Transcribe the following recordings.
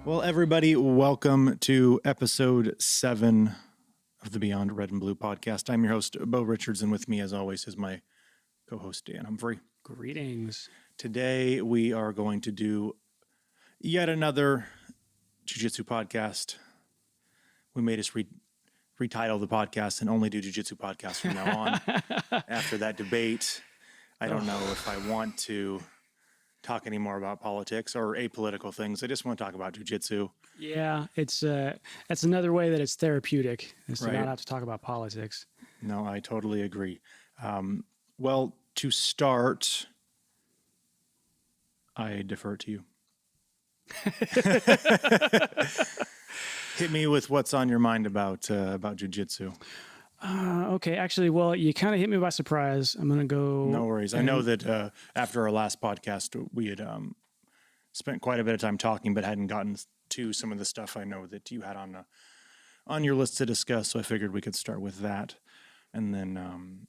Well, everybody, welcome to episode 7 of the Beyond Red and Blue podcast. I'm your host, Bo Richards, and with me, as always, is my co-host, Dan Humphrey. Greetings. Today, we are going to do yet another Jiu Jitsu podcast. We made us retitle the podcast and only do Jiu Jitsu podcasts from now on. After that debate, I don't know if I want to talk anymore about politics or apolitical things. I just want to talk about Jiu Jitsu. Yeah, that's another way that it's therapeutic, is to Right. not have to talk about politics. No, I totally agree. Well, to start, I defer to you. Hit me with what's on your mind about jiu-jitsu. Okay, actually, well, you kind of hit me by surprise. I'm going to go. No worries. I know that after our last podcast, we had spent quite a bit of time talking, but hadn't gotten to some of the stuff I know that you had on your list to discuss. So I figured we could start with that and then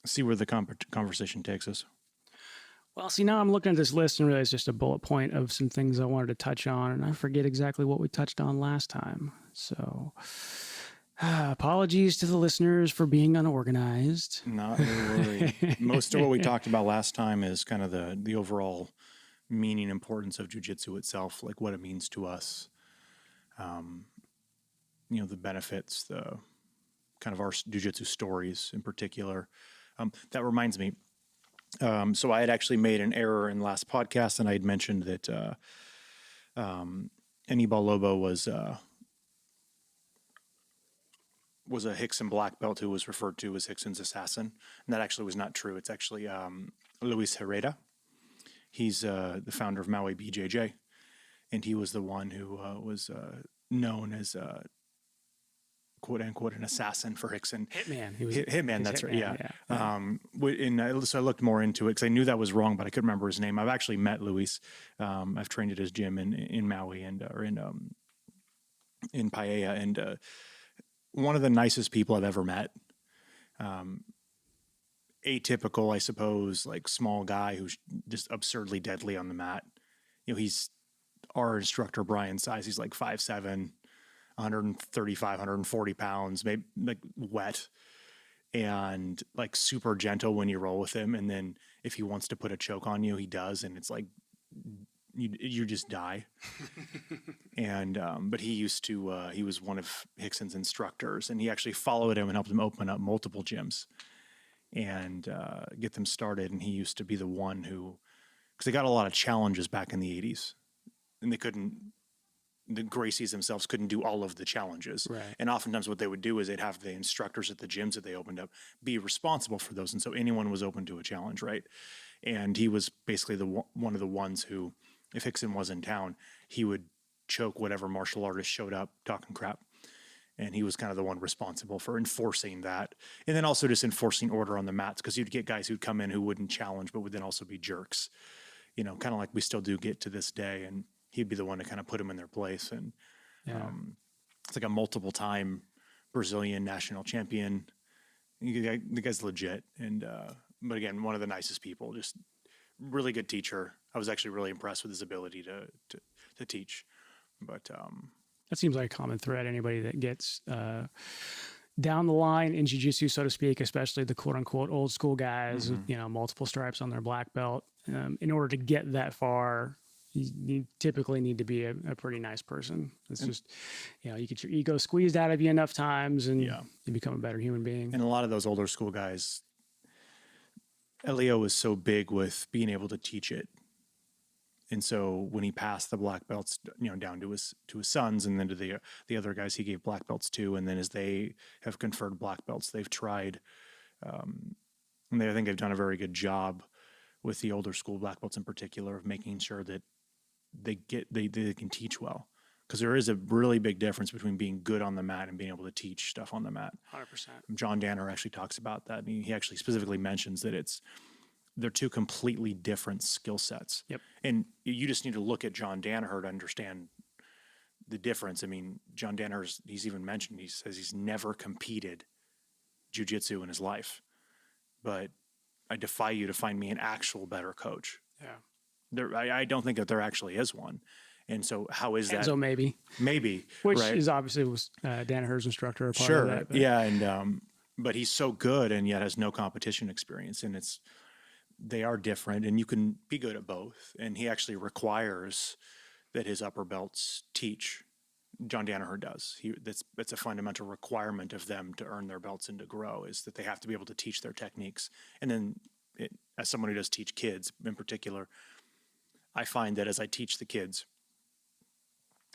see where the conversation takes us. Well, see, now I'm looking at this list and realize just a bullet point of some things I wanted to touch on, and I forget exactly what we touched on last time. So apologies to the listeners for being unorganized. Not a worry. Most of what we talked about last time is kind of the overall meaning, importance of jiu-jitsu itself, like what it means to us. The benefits, the kind of our jiu-jitsu stories in particular. That reminds me. So I had actually made an error in the last podcast, and I had mentioned that Anibal Lobo was a Hickson black belt who was referred to as Hickson's assassin. And that actually was not true. It's actually Luis Herrera. He's the founder of Maui BJJ, and he was the one who was known as quote unquote an assassin for Hickson. Hitman. Hitman, that's Hitman, right. Yeah. So I looked more into it because I knew that was wrong, but I couldn't remember his name. I've actually met Luis. I've trained at his gym in Maui or in Paella, and one of the nicest people I've ever met. Atypical, I suppose, like small guy who's just absurdly deadly on the mat. He's our instructor, Brian's size. He's like 5'7", 135, 140 pounds, maybe like wet, and like super gentle when you roll with him. And then if he wants to put a choke on you, he does. And it's like, you just die. And, but he was one of Hickson's instructors, and he actually followed him and helped him open up multiple gyms and get them started. And he used to be the one who, because they got a lot of challenges back in the 80s, and the Gracies themselves couldn't do all of the challenges. Right. And oftentimes what they would do is they'd have the instructors at the gyms that they opened up be responsible for those. And so anyone was open to a challenge, right? And he was basically one of the ones who, if Hickson was in town, he would choke whatever martial artist showed up talking crap. And he was kind of the one responsible for enforcing that. And then also just enforcing order on the mats, because you'd get guys who'd come in who wouldn't challenge, but would then also be jerks, kind of like we still do get to this day. And he'd be the one to kind of put them in their place. And it's like a multiple time Brazilian national champion. The guy's legit. And, but again, one of the nicest people, just really good teacher. I was actually really impressed with his ability to teach. But that seems like a common thread. Anybody that gets down the line in jiu-jitsu, so to speak, especially the quote-unquote old school guys with multiple stripes on their black belt, in order to get that far, you typically need to be a pretty nice person. It's just, you get your ego squeezed out of you enough times, and you become a better human being. And a lot of those older school guys, Elio was so big with being able to teach it. And so when he passed the black belts, down to his sons, and then to the other guys he gave black belts to, and then as they have conferred black belts, they've tried, and I think they've done a very good job with the older school black belts in particular of making sure that they can teach well, because there is a really big difference between being good on the mat and being able to teach stuff on the mat. 100%. John Danner actually talks about that, and he actually specifically mentions that they're two completely different skill sets. Yep. And you just need to look at John Danaher to understand the difference. I mean, John Danaher, he's even mentioned, he says he's never competed jiu-jitsu in his life, but I defy you to find me an actual better coach. Yeah. I don't think that there actually is one. And so how is that? So maybe, Maybe, which right? is obviously was Danaher's instructor, a part Sure. of that. But. Yeah. And, but he's so good and yet has no competition experience. And they are different and you can be good at both. And he actually requires that his upper belts teach. John Danaher does. That's a fundamental requirement of them to earn their belts and to grow, is that they have to be able to teach their techniques. And then as someone who does teach kids in particular, I find that as I teach the kids,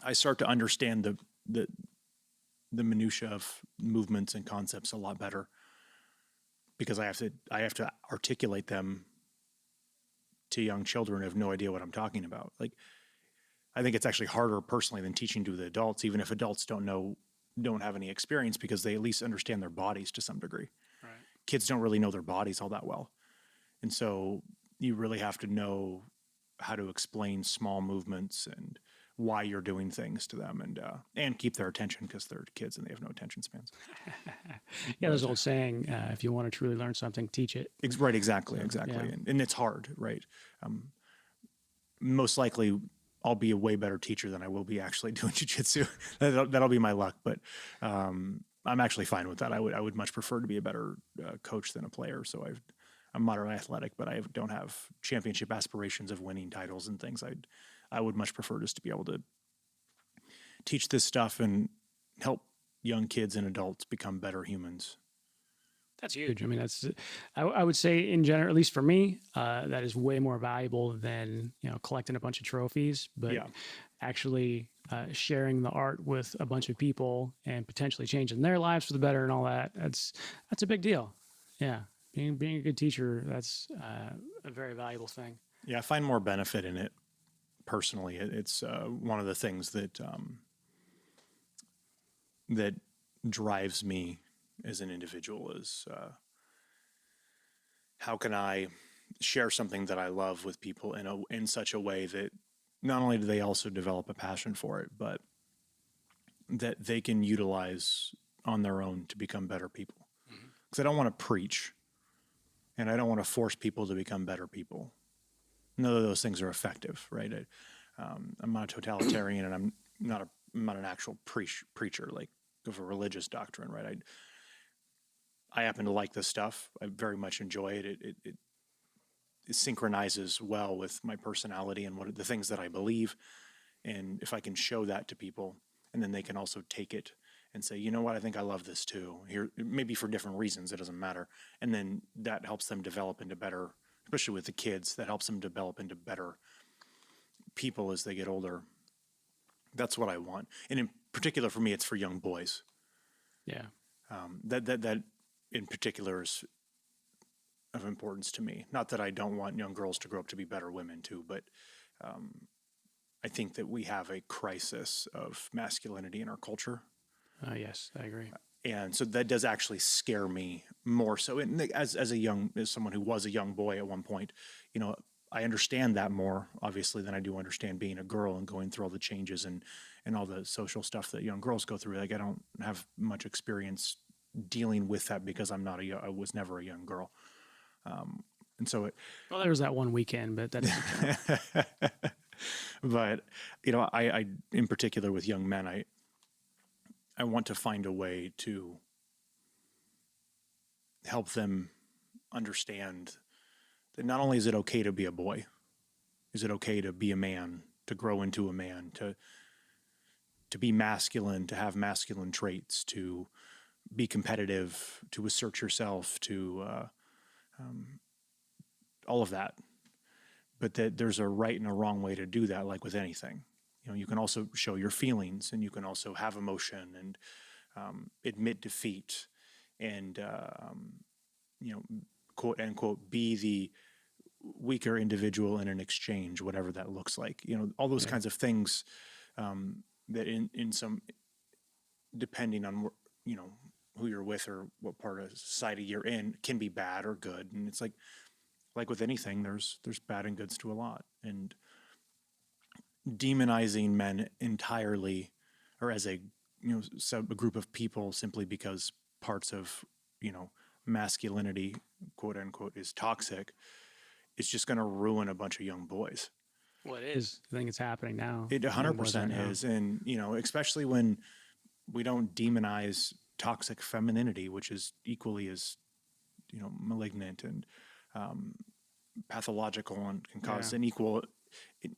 I start to understand the minutia of movements and concepts a lot better, because I have to articulate them to young children who have no idea what I'm talking about. Like, I think it's actually harder personally than teaching to the adults, even if adults don't have any experience, because they at least understand their bodies to some degree. Right. Kids don't really know their bodies all that well. And so you really have to know how to explain small movements and why you're doing things to them, and keep their attention, because they're kids and they have no attention spans. Yeah, there's an old saying, if you want to truly learn something, teach it. Right, exactly. Yeah. And it's hard, right? Most likely I'll be a way better teacher than I will be actually doing jiu-jitsu. That'll be my luck, but I'm actually fine with that. I would much prefer to be a better coach than a player. So I'm moderately athletic, but I don't have championship aspirations of winning titles and things. I would much prefer just to be able to teach this stuff and help young kids and adults become better humans. That's huge. I mean, I would say in general, at least for me, that is way more valuable than, collecting a bunch of trophies, but Yeah. actually sharing the art with a bunch of people and potentially changing their lives for the better and all that. That's a big deal. Yeah. Being a good teacher, that's a very valuable thing. Yeah, I find more benefit in it personally. It's one of the things that that drives me as an individual is how can I share something that I love with people in such a way that not only do they also develop a passion for it, but that they can utilize on their own to become better people. Because I don't want to preach, and I don't want to force people to become better people. None of those things are effective, right? I'm not a totalitarian, and I'm not an actual preacher like of a religious doctrine, right? I happen to like this stuff. I very much enjoy it. It synchronizes well with my personality and the things that I believe. And if I can show that to people, and then they can also take it and say, you know what, I think I love this too. Here, maybe for different reasons, it doesn't matter. And then that helps them develop into better, especially with the kids, that helps them develop into better people as they get older. That's what I want. And in particular for me, it's for young boys. Yeah. That in particular is of importance to me. Not that I don't want young girls to grow up to be better women too, but I think that we have a crisis of masculinity in our culture. Yes, I agree. And so that does actually scare me more so. And as someone who was a young boy at one point, I understand that more obviously than I do understand being a girl and going through all the changes and all the social stuff that young girls go through. Like, I don't have much experience dealing with that because I was never a young girl. And so well, there was that one weekend, but that doesn't count. But, I in particular with young men, I want to find a way to help them understand that not only is it okay to be a boy, is it okay to be a man, to grow into a man, to be masculine, to have masculine traits, to be competitive, to assert yourself, to all of that. But that there's a right and a wrong way to do that, like with anything. You can also show your feelings, and you can also have emotion and admit defeat and, quote unquote, be the weaker individual in an exchange, whatever that looks like. All those kinds of things that in some, depending on, who you're with or what part of society you're in, can be bad or good. And it's like with anything, there's bad and goods to a lot. And demonizing men entirely, or as a group of people, simply because parts of masculinity, quote unquote, is toxic, is just going to ruin a bunch of young boys. Well, it is. I think it's happening now. It Young boys right 100% now. is. And, especially when we don't demonize toxic femininity, which is equally as, malignant and pathological and can cause Yeah. an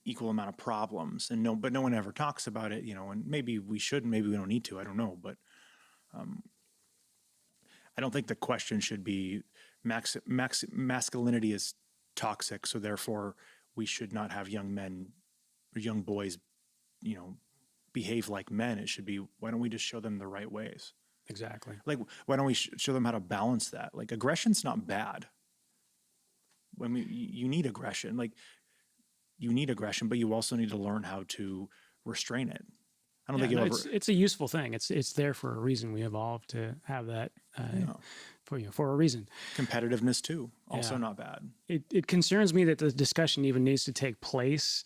equal amount of problems. But no one ever talks about it, and maybe we should, maybe we don't need to, I don't know. But I don't think the question should be masculinity is toxic, so therefore we should not have young men or young boys, you know, behave like men. It should be, why don't we just show them the right ways? Exactly. Like, why don't we show them how to balance that? Like, aggression's not bad. I mean, you need aggression. Like, you need aggression, but you also need to learn how to restrain it. I don't Yeah, think you'll no, ever. it's a useful thing. It's there for a reason. We evolved to have that for a reason. Competitiveness too, also Yeah. not bad. It concerns me that the discussion even needs to take place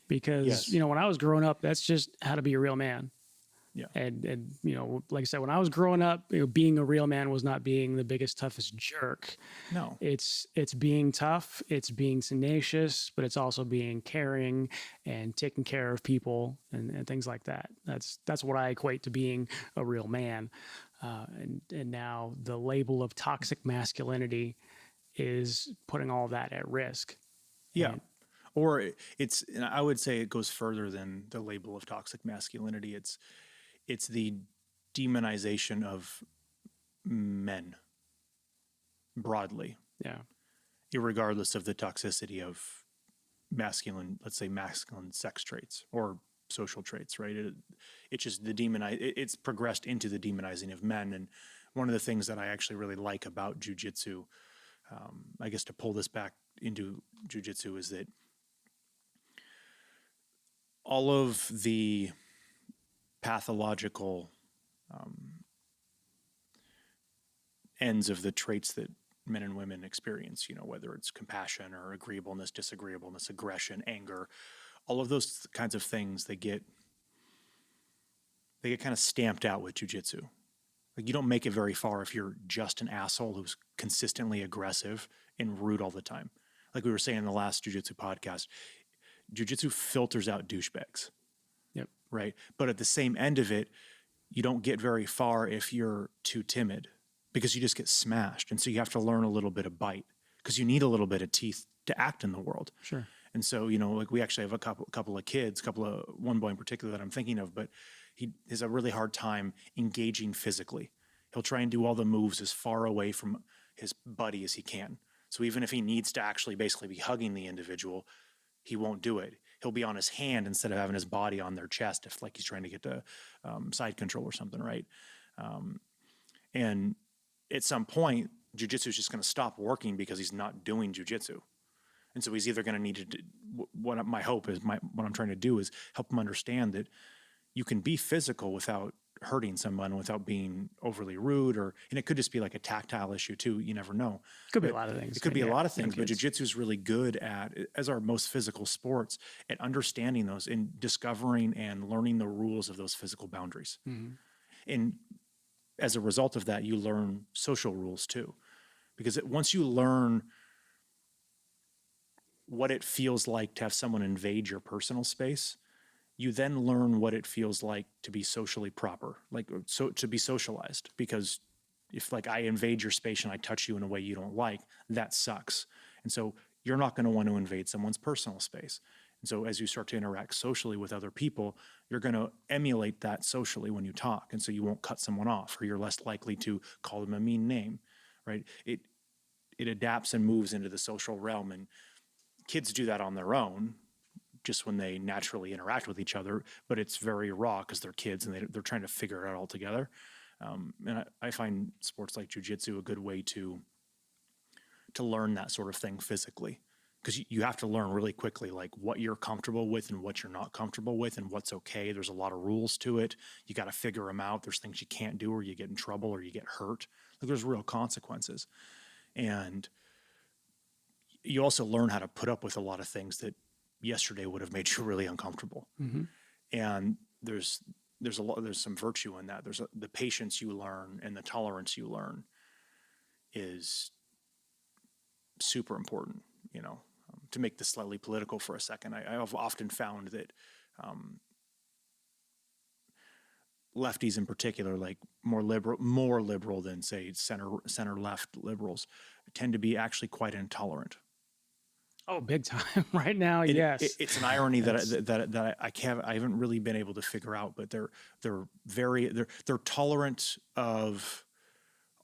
because Yes. when I was growing up, that's just how to be a real man. Yeah. And like I said, when I was growing up, being a real man was not being the biggest, toughest jerk. No. It's being tough, it's being tenacious, but it's also being caring and taking care of people and things like that. That's what I equate to being a real man. And now the label of toxic masculinity is putting all of that at risk. Yeah. And- Or and I would say it goes further than the label of toxic masculinity. It's the demonization of men broadly, yeah. irregardless of the toxicity of masculine, let's say masculine sex traits or social traits, right? It's just it's progressed into the demonizing of men. And one of the things that I actually really like about Jiu Jitsu, I guess to pull this back into Jiu Jitsu, is that all of the pathological ends of the traits that men and women experience, whether it's compassion or agreeableness, disagreeableness, aggression, anger, all of those kinds of things, they get kind of stamped out with jiu-jitsu. Like, you don't make it very far if you're just an asshole who's consistently aggressive and rude all the time. Like we were saying in the last jiu-jitsu podcast, jiu-jitsu filters out douchebags. Yep. Right? But at the same end of it, you don't get very far if you're too timid, because you just get smashed. And so you have to learn a little bit of bite, because you need a little bit of teeth to act in the world. Sure. And so, like, we actually have a couple of kids, one boy in particular that I'm thinking of, but he has a really hard time engaging physically. He'll try and do all the moves as far away from his buddy as he can. So even if he needs to actually basically be hugging the individual, he won't do it. He'll be on his hand instead of having his body on their chest, if like he's trying to get to side control or something, right? And at some point, jiu-jitsu is just going to stop working because he's not doing jiu-jitsu. And so he's either going to need to, what my hope is, what I'm trying to do is help him understand that you can be physical without hurting someone, without being overly rude, and it could just be like a tactile issue too. You never know. Could be a lot of things. It could be a lot of things, young but kids. jiu-jitsu is really good at, as are most physical sports, at understanding those and discovering and learning the rules of those physical boundaries. Mhm. And as a result of that, you learn social rules too, because once you learn what it feels like to have someone invade your personal space, you then learn what it feels like to be socially proper, to be socialized. Because if, like, I invade your space and I touch you in a way you don't like, that sucks. And so you're not going to want to invade someone's personal space. And so as you start to interact socially with other people, you're going to emulate that socially when you talk. And so you won't cut someone off, or you're less likely to call them a mean name, right? It adapts and moves into the social realm. And kids do that on their own, just when they naturally interact with each other, but it's very raw because they're kids and they're trying to figure it out all together. And I find sports like jiu-jitsu a good way to learn that sort of thing physically, because you have to learn really quickly, like, what you're comfortable with and what you're not comfortable with and what's okay. There's a lot of rules to it. You got to figure them out. There's things you can't do, or you get in trouble, or you get hurt. Like, there's real consequences. And you also learn how to put up with a lot of things that yesterday would have made you really uncomfortable. Mm-hmm. And there's some virtue in that. The patience you learn and the tolerance you learn is super important, to make this slightly political for a second, I've often found that lefties in particular, like more liberal than say center left liberals, tend to be actually quite intolerant. Oh, big time right now. Yes. It's an irony that I haven't really been able to figure out, but they're tolerant of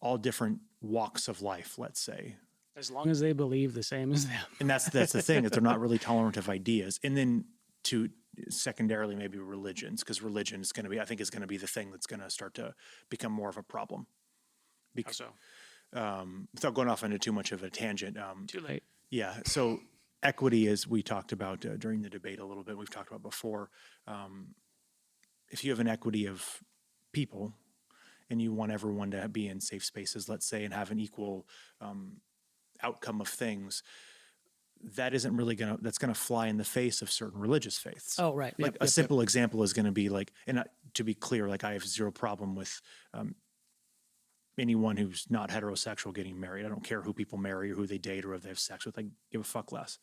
all different walks of life, let's say. As long as they believe the same as them. And that's the thing, is they're not really tolerant of ideas. And then to secondarily maybe religions, because religion is going to be, I think, is going to be the thing that's going to start to become more of a problem. How so? Without going off into too much of a tangent. Too late. Yeah. So equity, as we talked about during the debate a little bit, we've talked about before. If you have an equity of people and you want everyone to be in safe spaces, let's say, and have an equal outcome of things, that isn't really that's going to fly in the face of certain religious faiths. Oh, right. Like a simple example is going to be like, and to be clear, like I have zero problem with anyone who's not heterosexual getting married. I don't care who people marry or who they date or if they have sex with. I give a fuck less.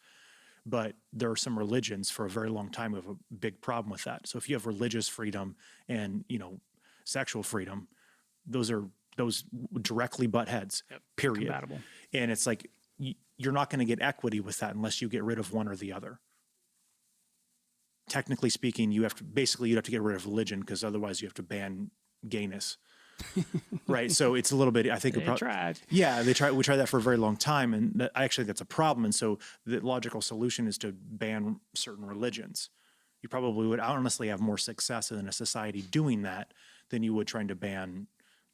But there are some religions for a very long time who have a big problem with that. So if you have religious freedom and, sexual freedom, those directly butt heads, period. Compatible. And it's like, you're not going to get equity with that unless you get rid of one or the other. Technically speaking, you have to get rid of religion, because otherwise you have to ban gayness. Right. So it's a little bit, I think. They tried. Yeah, we tried that for a very long time. And that's a problem. And so the logical solution is to ban certain religions. You probably would honestly have more success in a society doing that than you would trying to ban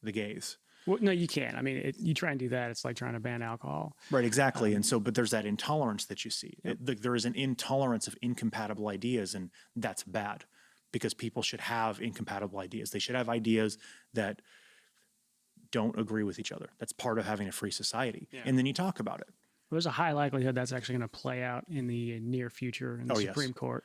the gays. Well, no, you can't. I mean, you try and do that, it's like trying to ban alcohol. Right, exactly. And so, but there's that intolerance that you see. There is an intolerance of incompatible ideas, and that's bad, because people should have incompatible ideas. They should have ideas that don't agree with each other. That's part of having a free society. Yeah. And then you talk about it. There's a high likelihood that's actually going to play out in the near future in the Supreme Court.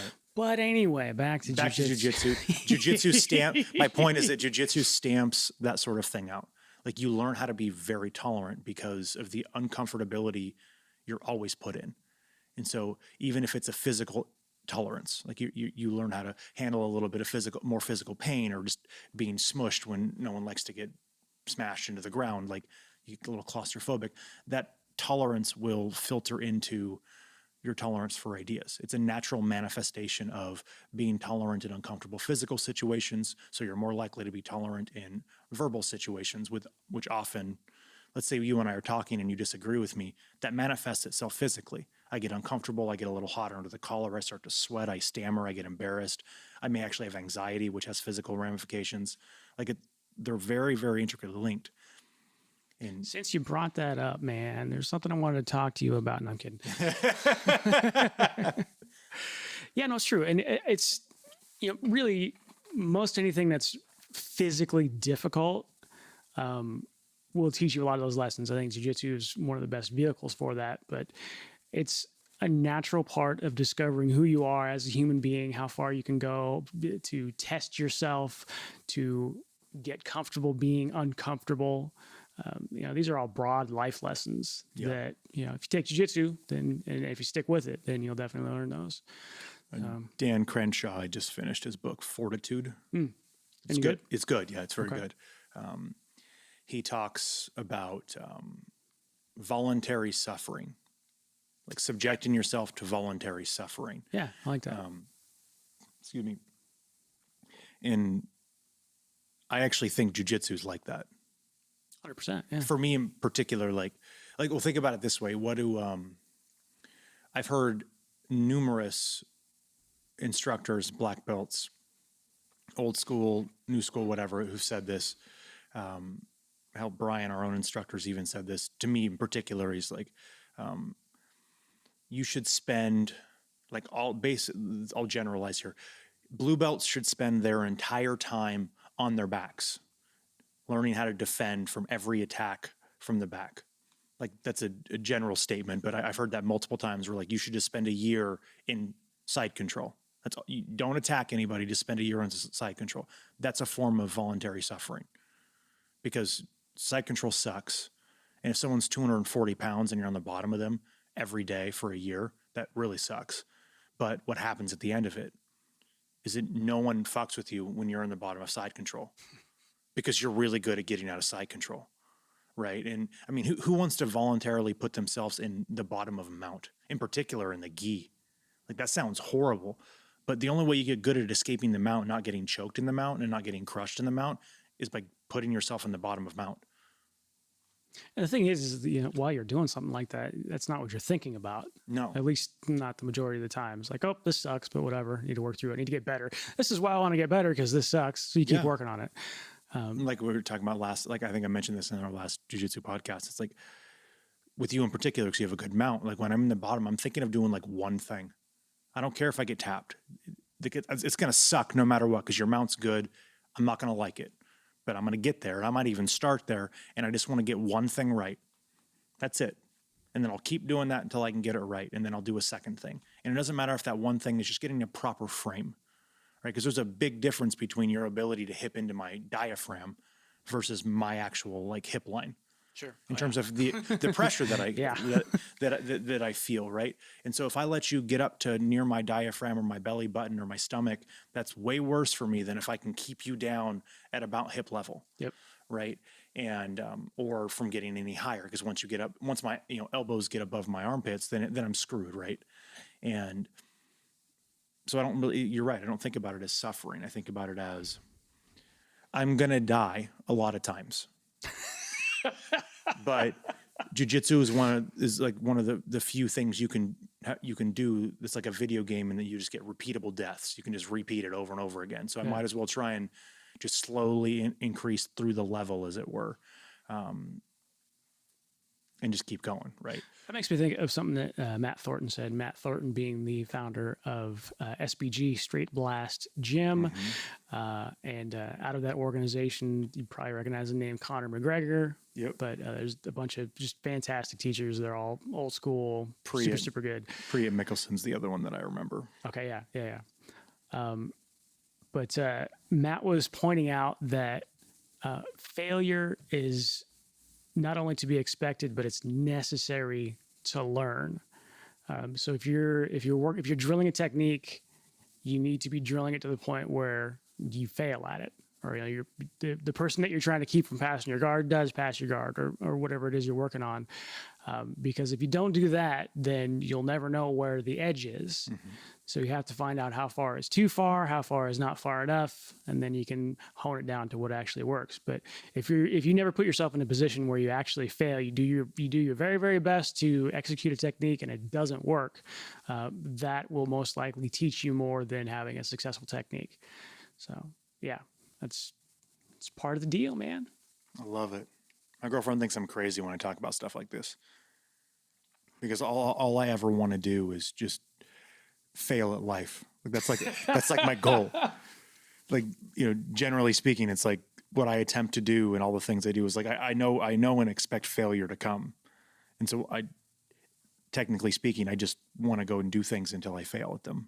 Right. But anyway, back to jiu-jitsu. Jiu-jitsu my point is that jiu-jitsu stamps that sort of thing out. Like, you learn how to be very tolerant because of the uncomfortability you're always put in. And so even if it's a physical tolerance, like you learn how to handle a little bit of more physical pain, or just being smushed when no one likes to get smashed into the ground, like you get a little claustrophobic, that tolerance will filter into your tolerance for ideas. It's a natural manifestation of being tolerant in uncomfortable physical situations. So you're more likely to be tolerant in verbal situations, which often, let's say you and I are talking and you disagree with me, that manifests itself physically. I get uncomfortable. I get a little hot under the collar. I start to sweat. I stammer. I get embarrassed. I may actually have anxiety, which has physical ramifications. They're very, very intricately linked. And since you brought that up, man, there's something I wanted to talk to you about, and I'm kidding. Yeah, no, it's true. And it's, really most anything that's physically difficult will teach you a lot of those lessons. I think jiu-jitsu is one of the best vehicles for that, but it's a natural part of discovering who you are as a human being, how far you can go, to test yourself, to get comfortable being uncomfortable. These are all broad life lessons that, if you take jiu-jitsu, and if you stick with it, then you'll definitely learn those. Dan Crenshaw, I just finished his book, Fortitude. It's good. Good? It's good. Yeah, it's very good. He talks about voluntary suffering, like subjecting yourself to voluntary suffering. Yeah, I like that. Excuse me. And I actually think jiu-jitsu is like that. 100%. Yeah. For me in particular, well, think about it this way. I've heard numerous instructors, black belts, old school, new school, whatever, who've said this. Hell, Brian, our own instructors, even said this to me in particular. He's like, you should spend, I'll generalize here. Blue belts should spend their entire time on their backs, learning how to defend from every attack from the back. That's a general statement, but I've heard that multiple times, where you should just spend a year in side control. That's all. You don't attack anybody, just spend a year on side control. That's a form of voluntary suffering, because side control sucks. And if someone's 240 pounds and you're on the bottom of them, every day for a year, that really sucks. But what happens at the end of it is that no one fucks with you when you're in the bottom of side control because you're really good at getting out of side control. Right. And I mean, who wants to voluntarily put themselves in the bottom of a mount, in particular in the gi? Like, that sounds horrible. But the only way you get good at escaping the mount, not getting choked in the mount and not getting crushed in the mount, is by putting yourself in the bottom of mount. And the thing is while you're doing something like that, that's not what you're thinking about. No. At least not the majority of the time. It's like, oh, this sucks, but whatever. I need to work through it. I need to get better. This is why I want to get better, because this sucks. So you keep working on it. Like we were talking about last, like I think I mentioned this in our last jiu-jitsu podcast. It's like with you in particular, because you have a good mount. Like when I'm in the bottom, I'm thinking of doing like one thing. I don't care if I get tapped. It's going to suck no matter what, because your mount's good. I'm not going to like it, but I'm going to get there. I might even start there, and I just want to get one thing right. That's it. And then I'll keep doing that until I can get it right, and then I'll do a second thing. And it doesn't matter if that one thing is just getting a proper frame, right? Because there's a big difference between your ability to hip into my diaphragm versus my actual like hip line. Sure. In terms of the pressure that I that I feel, right? And so if I let you get up to near my diaphragm or my belly button or my stomach, that's way worse for me than if I can keep you down at about hip level. Yep. Right. And or from getting any higher, because once my elbows get above my armpits, then I'm screwed, right? And so I don't really. You're right. I don't think about it as suffering. I think about it as I'm gonna die a lot of times. But jiu-jitsu is one of the few things you can do that's like a video game, and that you just get repeatable deaths. You can just repeat it over and over again. So I might as well try and just slowly increase through the level, as it were, and just keep going, right? That makes me think of something that Matt Thornton said. Matt Thornton being the founder of SBG, Straight Blast Gym. And out of that organization, you probably recognize the name Conor McGregor. Yep. But there's a bunch of just fantastic teachers. They're all old school, super good. Priya Mickelson's the other one that I remember. Okay, yeah. But Matt was pointing out that failure is not only to be expected, but it's necessary to learn. So if you're drilling a technique, you need to be drilling it to the point where you fail at it, or the person that you're trying to keep from passing your guard does pass your guard, or whatever it is you're working on. Because if you don't do that, then you'll never know where the edge is. Mm-hmm. So you have to find out how far is too far, how far is not far enough, and then you can hone it down to what actually works. But if you never put yourself in a position where you actually fail, you do your very, very best to execute a technique and it doesn't work, that will most likely teach you more than having a successful technique. So yeah, it's part of the deal, man. I love it. My girlfriend thinks I'm crazy when I talk about stuff like this, because all I ever want to do is just fail at life. That's like my goal. Like, generally speaking, it's like what I attempt to do and all the things I do is like, I know and expect failure to come. And so technically speaking, I just want to go and do things until I fail at them.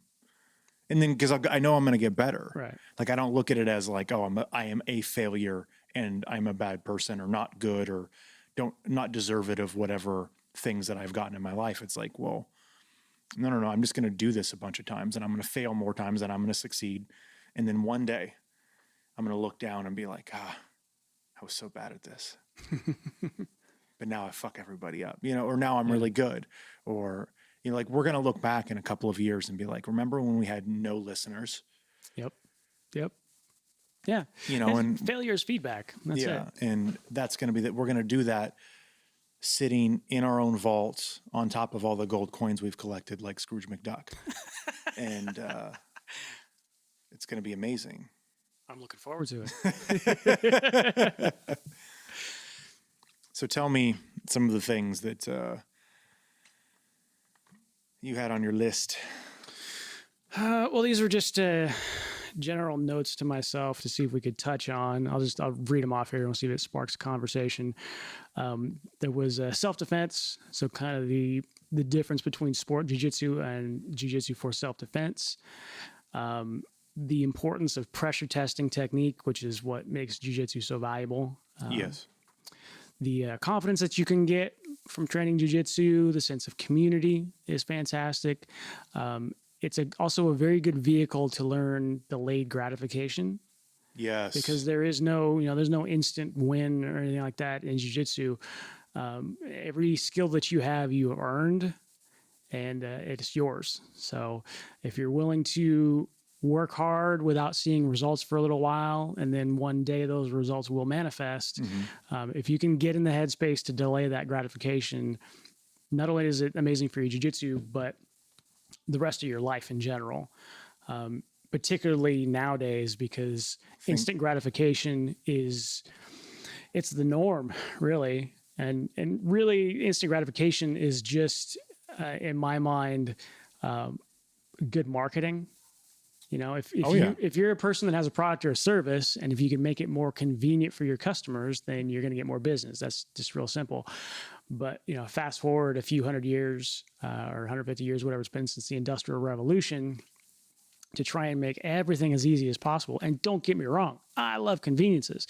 And then, because I know I'm going to get better. Right. Like, I don't look at it as like, I am a failure and I'm a bad person or not good or not deserving of whatever things that I've gotten in my life. It's like, well, no, I'm just going to do this a bunch of times, and I'm going to fail more times than I'm going to succeed. And then one day I'm going to look down and be like, I was so bad at this, but now I fuck everybody up, or now I'm really good. Or, like, we're going to look back in a couple of years and be like, remember when we had no listeners? Yep. Yeah. And failure is feedback. That's it. And that's going to be that. We're going to do that sitting in our own vaults on top of all the gold coins we've collected, like Scrooge McDuck. And it's going to be amazing. I'm looking forward to it. So tell me some of the things that you had on your list. Well, these were just general notes to myself to see if we could touch on. I'll read them off here and we'll see if it sparks a conversation. There was self-defense. So kind of the difference between sport jiu-jitsu and jiu-jitsu for self-defense. The importance of pressure testing technique, which is what makes jiu-jitsu so valuable. Yes. The confidence that you can get from training jiu-jitsu. The sense of community is fantastic. It's also a very good vehicle to learn delayed gratification. Yes. Because there's no instant win or anything like that in jiu-jitsu. Every skill that you have earned, and it's yours. So if you're willing to work hard without seeing results for a little while, and then one day those results will manifest, if you can get in the headspace to delay that gratification, not only is it amazing for your jiu-jitsu, but the rest of your life in general. Particularly nowadays, because instant gratification it's the norm, really. And really, instant gratification is just, in my mind, good marketing. If you're a person that has a product or a service, and if you can make it more convenient for your customers, then you're going to get more business. That's just real simple. But, fast forward a few hundred years or 150 years, whatever it's been since the Industrial Revolution, to try and make everything as easy as possible. And don't get me wrong, I love conveniences,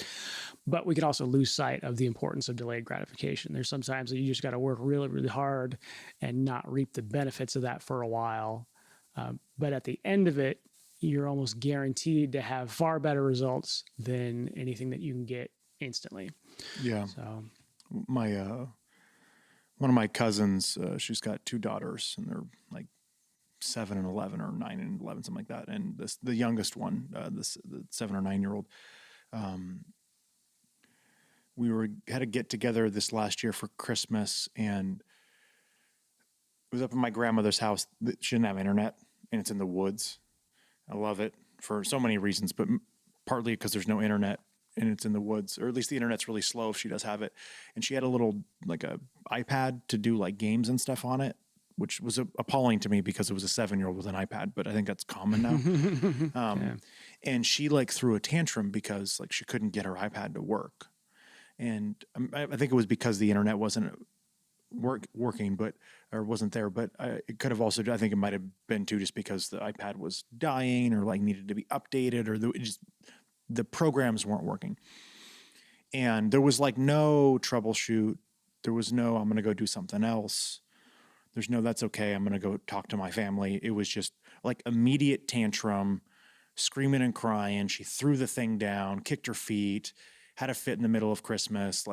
but we can also lose sight of the importance of delayed gratification. There's sometimes that you just got to work really, really hard and not reap the benefits of that for a while. But at the end of it, you're almost guaranteed to have far better results than anything that you can get instantly. Yeah. So one of my cousins, she's got 2 daughters, and they're like 7 and 11, or 9 and 11, something like that. And the youngest one, the 7 or 9-year-old, we had a get together this last year for Christmas, and it was up in my grandmother's house. She didn't have internet, and it's in the woods. I love it for so many reasons, but partly because there's no internet and it's in the woods, or at least the internet's really slow if she does have it. And she had a little, like a iPad to do like games and stuff on it, which was appalling to me because it was a 7-year-old with an iPad, but I think that's common now. And she like threw a tantrum because like she couldn't get her iPad to work. And I think it was because the internet wasn't working, or wasn't there, but it could have also, I think it might have been too, just because the iPad was dying or like needed to be updated, or the programs weren't working. And there was like no troubleshoot. There was no, I'm going to go do something else. There's no, that's okay, I'm going to go talk to my family. It was just like immediate tantrum, screaming and crying. She threw the thing down, kicked her feet, had a fit in the middle of Christmas.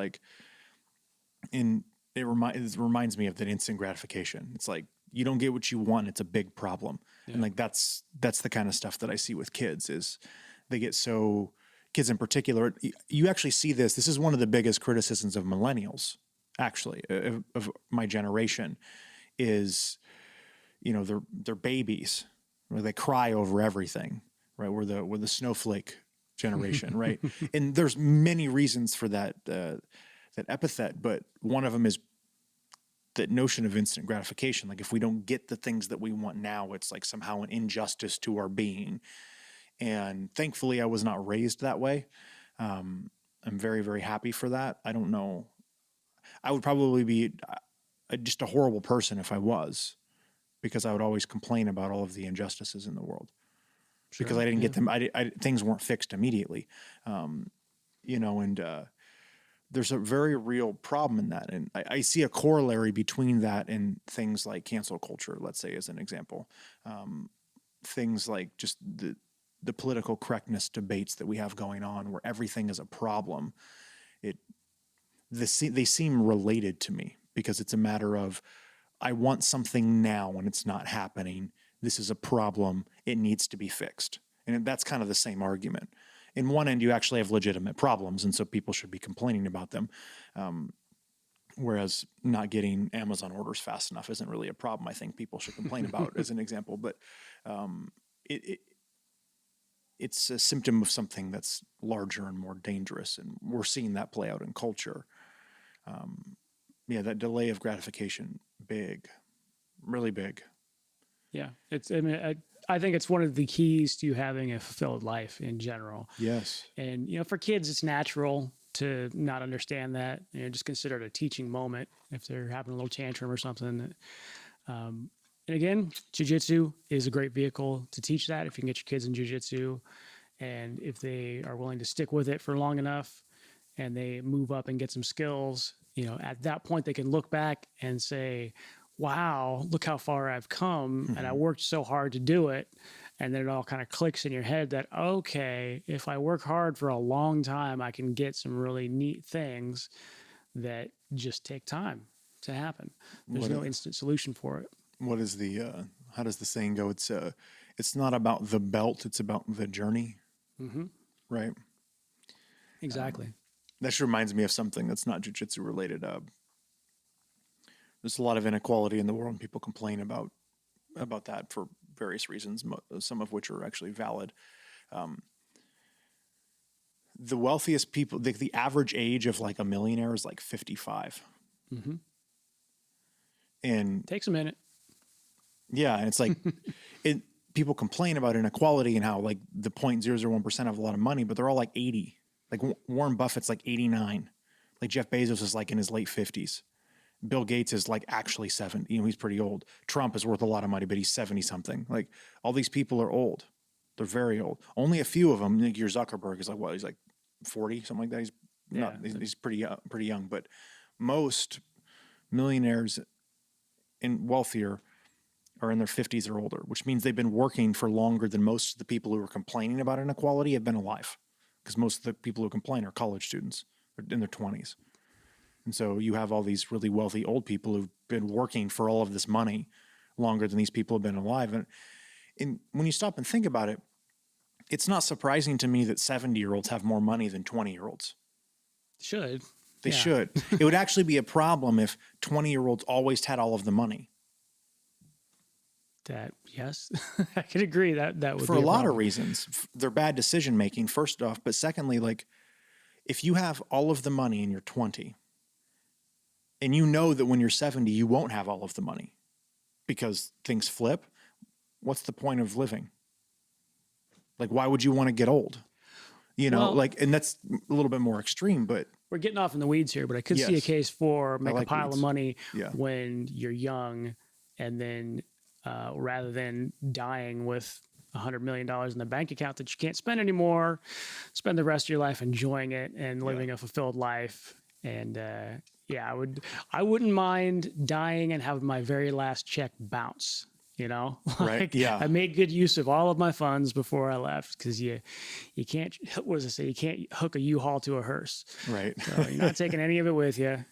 It reminds me of that instant gratification. It's like, you don't get what you want, it's a big problem. Yeah. And like, that's the kind of stuff that I see with kids, is they get so, kids in particular, you actually see this. This is one of the biggest criticisms of millennials, actually, of my generation, is, they're babies, where they cry over everything, right? We're the snowflake generation, right? And there's many reasons for that epithet, but one of them is that notion of instant gratification. Like, if we don't get the things that we want now, it's like somehow an injustice to our being. And thankfully I was not raised that way. I'm very, very happy for that. I don't know. I would probably be just a horrible person if I was, because I would always complain about all of the injustices in the world. Sure, because I didn't get them. Things weren't fixed immediately. There's a very real problem in that. And I see a corollary between that and things like cancel culture, let's say, as an example. Things like just the political correctness debates that we have going on, where everything is a problem. They seem related to me, because it's a matter of, I want something now and it's not happening. This is a problem. It needs to be fixed. And that's kind of the same argument. In one end, you actually have legitimate problems, and so people should be complaining about them. Whereas not getting Amazon orders fast enough isn't really a problem I think people should complain about, as an example. But it's a symptom of something that's larger and more dangerous, and we're seeing that play out in culture. That delay of gratification, big, really big. Yeah, I think it's one of the keys to having a fulfilled life in general. Yes. And, for kids, it's natural to not understand that. Just consider it a teaching moment if they're having a little tantrum or something. And again, jiu-jitsu is a great vehicle to teach that, if you can get your kids in jiu-jitsu. And if they are willing to stick with it for long enough and they move up and get some skills, at that point they can look back and say, wow, look how far I've come, and I worked so hard to do it. And then it all kind of clicks in your head that, okay, if I work hard for a long time, I can get some really neat things that just take time to happen. There's no instant solution for it. What is how does the saying go? It's not about the belt, it's about the journey. Mm-hmm. Right. Exactly. That just reminds me of something that's not jiu-jitsu related. There's a lot of inequality in the world, and people complain about that for various reasons, some of which are actually valid. The wealthiest people, the average age of like a millionaire is like 55. Mm-hmm. And takes a minute. Yeah, and it's like people complain about inequality and how like the 0.001% have a lot of money, but they're all like 80. Like Warren Buffett's like 89. Like Jeff Bezos is like in his late 50s. Bill Gates is like actually 70. He's pretty old. Trump is worth a lot of money, but he's 70 something. Like all these people are old. They're very old. Only a few of them, like your Zuckerberg is like, what? He's like 40, something like that. He's pretty young, but most millionaires and wealthier are in their 50s or older, which means they've been working for longer than most of the people who are complaining about inequality have been alive. Because most of the people who complain are college students in their 20s. And so you have all these really wealthy old people who've been working for all of this money longer than these people have been alive. And when you stop and think about it, it's not surprising to me that 70-year-olds have more money than 20-year-olds. Should. They should. It would actually be a problem if 20-year-olds always had all of the money. Yes, I could agree that would for be a lot problem. of reasons. They're bad decision making, first off, but secondly, like if you have all of the money and you're 20 and you know that when you're 70 you won't have all of the money because things flip, what's the point of living? Like why would you want to get old? And that's a little bit more extreme, but we're getting off in the weeds here, but I could see a case for make a pile of money when you're young, and then rather than dying with $100 million in the bank account that you can't spend anymore, spend the rest of your life enjoying it and living a fulfilled life. And I wouldn't mind dying and having my very last check bounce. Right? Yeah. I made good use of all of my funds before I left, because you can't, what does it say? You can't hook a U-Haul to a hearse. Right. So you're not taking any of it with you.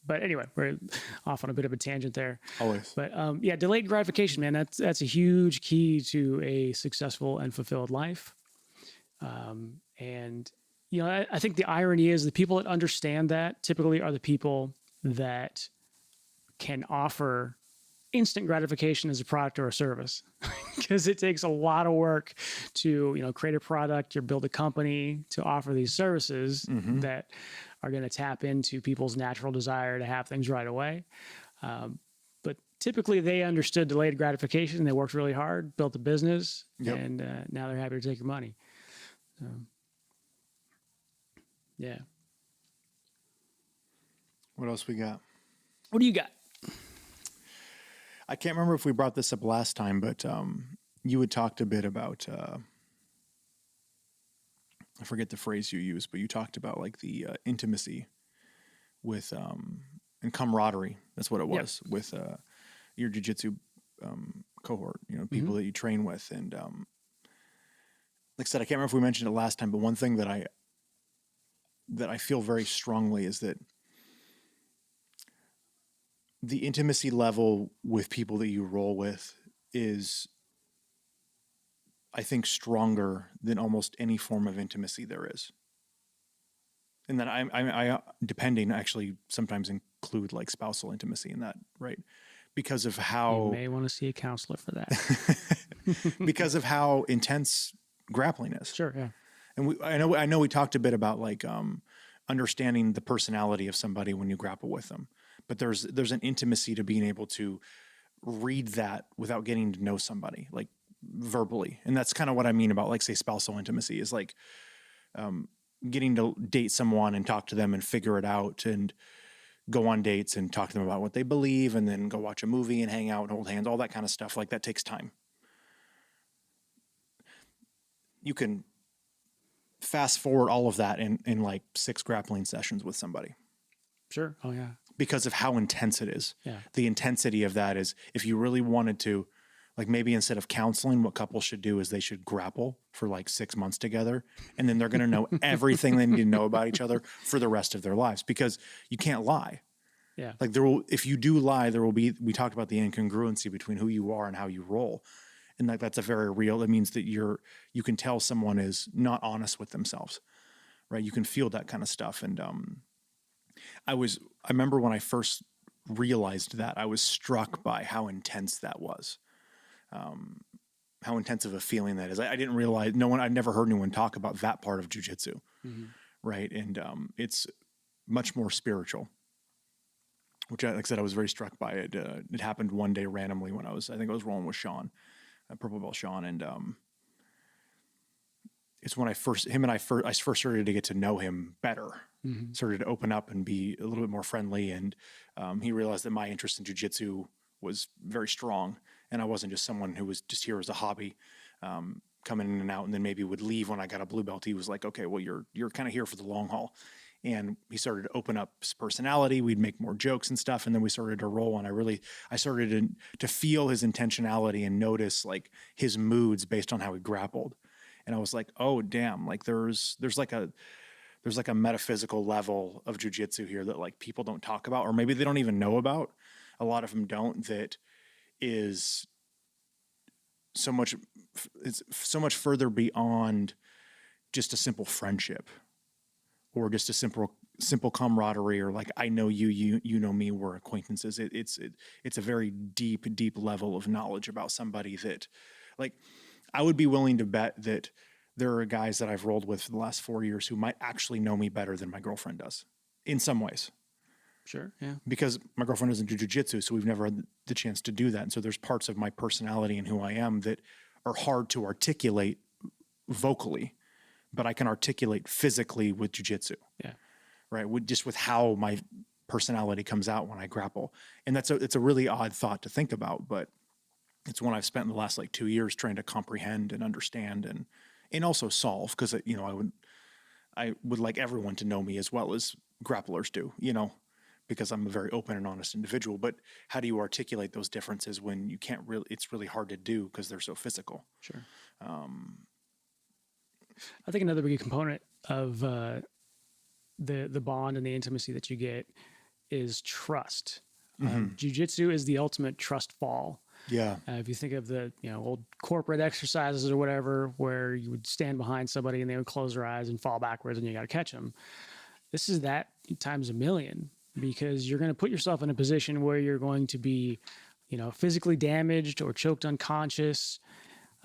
But anyway, we're off on a bit of a tangent there. Always. But delayed gratification, man, that's a huge key to a successful and fulfilled life. And I think the irony is the people that understand that typically are the people that can offer instant gratification as a product or a service, because it takes a lot of work to create a product or build a company to offer these services that are going to tap into people's natural desire to have things right away. But typically they understood delayed gratification. They worked really hard, built a business, and now they're happy to take your money. So, yeah. What else we got? What do you got? I can't remember if we brought this up last time, but you had talked a bit about, I forget the phrase you used, but you talked about like the intimacy with, and camaraderie. That's what it was with your jiu-jitsu cohort, people that you train with. And like I said, I can't remember if we mentioned it last time, but one thing that I feel very strongly is that the intimacy level with people that you roll with is, I think, stronger than almost any form of intimacy there is. And then I depending, actually sometimes include like spousal intimacy in that, right? Because of how you may want to see a counselor for that. because of how intense grappling is. Sure, yeah. And I know we talked a bit about like understanding the personality of somebody when you grapple with them. But there's an intimacy to being able to read that without getting to know somebody, like verbally. And that's kind of what I mean about, like, say, spousal intimacy is like getting to date someone and talk to them and figure it out and go on dates and talk to them about what they believe and then go watch a movie and hang out and hold hands, all that kind of stuff. Like that takes time. You can fast forward all of that in like 6 grappling sessions with somebody. Sure. Oh yeah. because of how intense it is. Yeah. The intensity of that is, if you really wanted to, like, maybe instead of counseling, what couples should do is they should grapple for like 6 months together. And then they're going to know everything they need to know about each other for the rest of their lives, because you can't lie. Yeah. Like, if you do lie, there will be, we talked about the incongruency between who you are and how you roll. And like, that's a very real, it means that you can tell someone is not honest with themselves, right? You can feel that kind of stuff. And, I remember when I first realized that, I was struck by how intense that was. How intense of a feeling that is. I didn't realize, I'd never heard anyone talk about that part of jiu-jitsu. Mm-hmm. Right. And, it's much more spiritual, which, like I said, I was very struck by it. It happened one day randomly when I think I was rolling with Sean, purple belt Sean. And, it's when I first started to get to know him better, Mm-hmm. started to open up and be a little bit more friendly. And, he realized that my interest in jiu-jitsu was very strong. And I wasn't just someone who was just here as a hobby, coming in and out, and then maybe would leave when I got a blue belt. He was like, okay, well, you're kind of here for the long haul. And he started to open up his personality. We'd make more jokes and stuff. And then we started to roll. And I started to feel his intentionality and notice like his moods based on how he grappled. And I was like, oh, damn, like there's like a metaphysical level of jiu-jitsu here that like people don't talk about, or maybe they don't even know about. A lot of them don't, that is it's so much further beyond just a simple friendship or just a simple camaraderie, or like, I know you know me, we're acquaintances. It's a very deep level of knowledge about somebody that, like, I would be willing to bet that there are guys that I've rolled with for the last 4 years who might actually know me better than my girlfriend does in some ways. Sure. Yeah. Because my girlfriend doesn't do jiu-jitsu, so we've never had the chance to do that. And so there's parts of my personality and who I am that are hard to articulate vocally, but I can articulate physically with jiu-jitsu. Yeah. Right. Just with how my personality comes out when I grapple. And it's a really odd thought to think about, but it's one I've spent the last like 2 years trying to comprehend and understand and also solve. Cause I would like everyone to know me as well as grapplers do, because I'm a very open and honest individual. But how do you articulate those differences when you can't really, it's really hard to do because they're so physical. Sure. I think another big component of the bond and the intimacy that you get is trust. Mm-hmm. Jiu-jitsu is the ultimate trust fall. Yeah. If you think of the old corporate exercises or whatever, where you would stand behind somebody and they would close their eyes and fall backwards and you got to catch them. This is that times a million, because you're going to put yourself in a position where you're going to be, physically damaged or choked unconscious.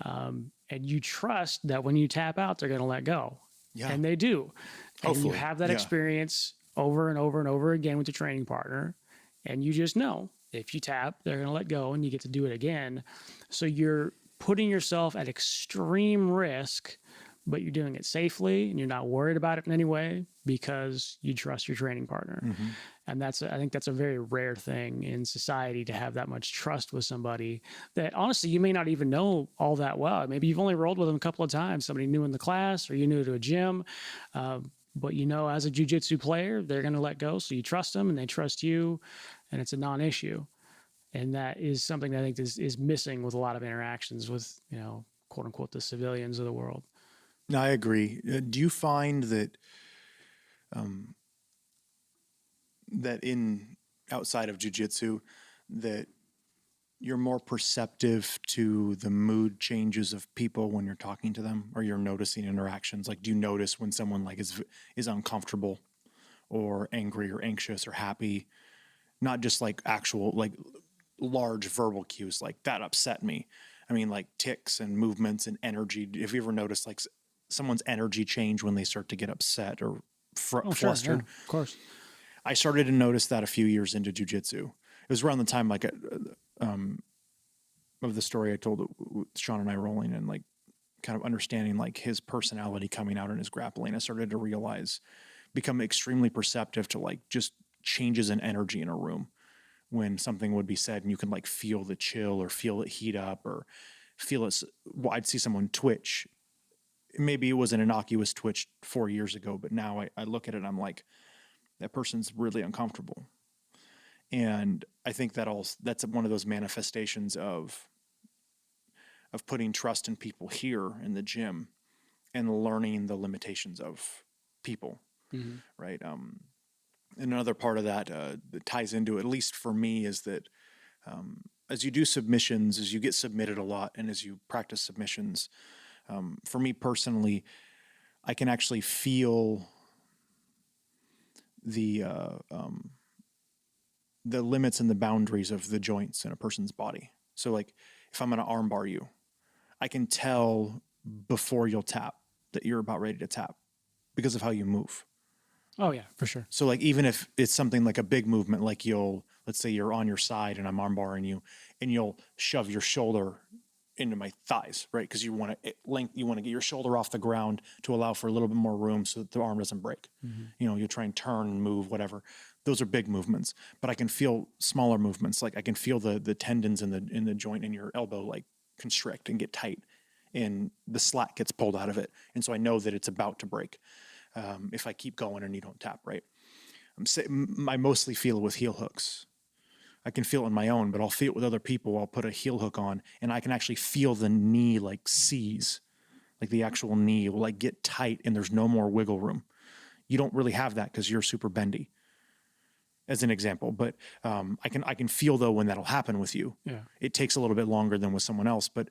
And you trust that when you tap out, they're going to let go. Yeah. And they do. And hopefully. You have that experience over and over and over again with your training partner. And you just know if you tap, they're going to let go and you get to do it again. So you're putting yourself at extreme risk, but you're doing it safely and you're not worried about it in any way because you trust your training partner. Mm-hmm. And I think that's a very rare thing in society, to have that much trust with somebody that honestly you may not even know all that well. Maybe you've only rolled with them a couple of times, somebody new in the class or you new to a gym. But as a jiu-jitsu player, they're going to let go. So you trust them and they trust you, and it's a non-issue. And that is something that I think is missing with a lot of interactions with, quote unquote, the civilians of the world. No, I agree. Do you find that, outside of jiu-jitsu, that you're more perceptive to the mood changes of people when you're talking to them, or you're noticing interactions? Like, do you notice when someone like is uncomfortable or angry or anxious or happy? Not just like actual, like large verbal cues, like that upset me. I mean, like ticks and movements and energy. Have you ever noticed like someone's energy change when they start to get upset or flustered? Sure, yeah, of course. I started to notice that a few years into jiu-jitsu. It was around the time like of the story I told with Sean and I rolling, and like kind of understanding like his personality coming out in his grappling. I started to become extremely perceptive to like just changes in energy in a room when something would be said, and you can like feel the chill or feel it heat up or feel it. I'd see someone twitch. Maybe it was an innocuous twitch 4 years ago, but now I look at it and I'm like, that person's really uncomfortable. And I think that's one of those manifestations of putting trust in people here in the gym and learning the limitations of people, right? Another part of that that ties into it, at least for me, is that as you do submissions, as you get submitted a lot, and as you practice submissions, for me personally, I can actually feel the limits and the boundaries of the joints in a person's body. So, like, if I'm going to armbar you, I can tell before you'll tap that you're about ready to tap because of how you move. Oh yeah, for sure. So, like, even if it's something like a big movement, like let's say you're on your side and I'm armbarring you, and you'll shove your shoulder into my thighs, right? Because you want to get your shoulder off the ground to allow for a little bit more room so that the arm doesn't break. You'll try and turn and move, whatever. Those are big movements, but I can feel smaller movements. Like I can feel the tendons in the joint in your elbow like constrict and get tight, and the slack gets pulled out of it, and so I know that it's about to break if I keep going and you don't tap right. I mostly feel it with heel hooks. I can feel it on my own, but I'll feel it with other people. I'll put a heel hook on, and I can actually feel the knee like seize, like the actual knee will like get tight, and there's no more wiggle room. You don't really have that because you're super bendy, as an example. But I can feel though when that'll happen with you. Yeah. It takes a little bit longer than with someone else, but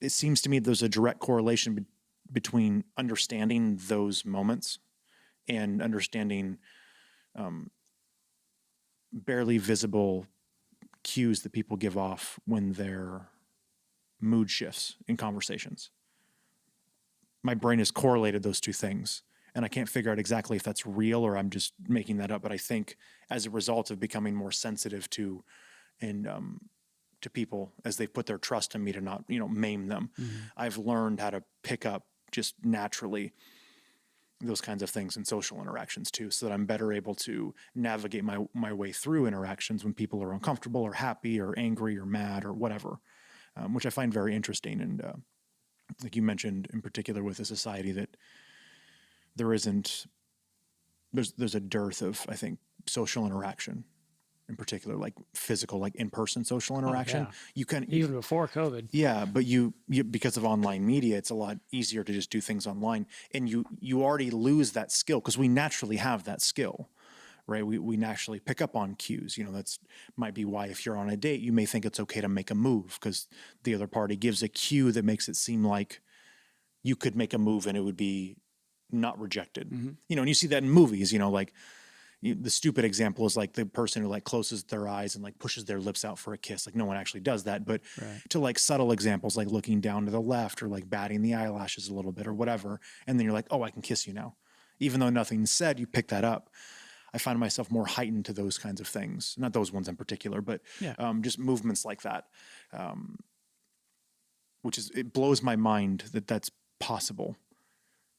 it seems to me there's a direct correlation between understanding those moments and understanding barely visible cues that people give off when their mood shifts in conversations. My brain has correlated those two things, and I can't figure out exactly if that's real or I'm just making that up. But I think as a result of becoming more sensitive to people as they've put their trust in me to not, maim them, I've learned how to pick up just naturally those kinds of things in social interactions too, so that I'm better able to navigate my way through interactions when people are uncomfortable or happy or angry or mad or whatever, which I find very interesting. And like you mentioned in particular with a society that there's a dearth of, I think, social interaction in particular, like physical, like in-person social interaction. yeah. You can Even before COVID. yeah, but you because of online media, it's a lot easier to just do things online, and you already lose that skill because we naturally have that skill, right? We naturally pick up on cues. That's might be why if you're on a date, you may think it's okay to make a move because the other party gives a cue that makes it seem like you could make a move and it would be not rejected. And you see that in movies. Like the stupid example is like the person who like closes their eyes and like pushes their lips out for a kiss. Like no one actually does that, but to like subtle examples, like looking down to the left or like batting the eyelashes a little bit or whatever. And then you're like, oh, I can kiss you now. Even though nothing's said, you pick that up. I find myself more heightened to those kinds of things. Not those ones in particular, but just movements like that. It blows my mind that that's possible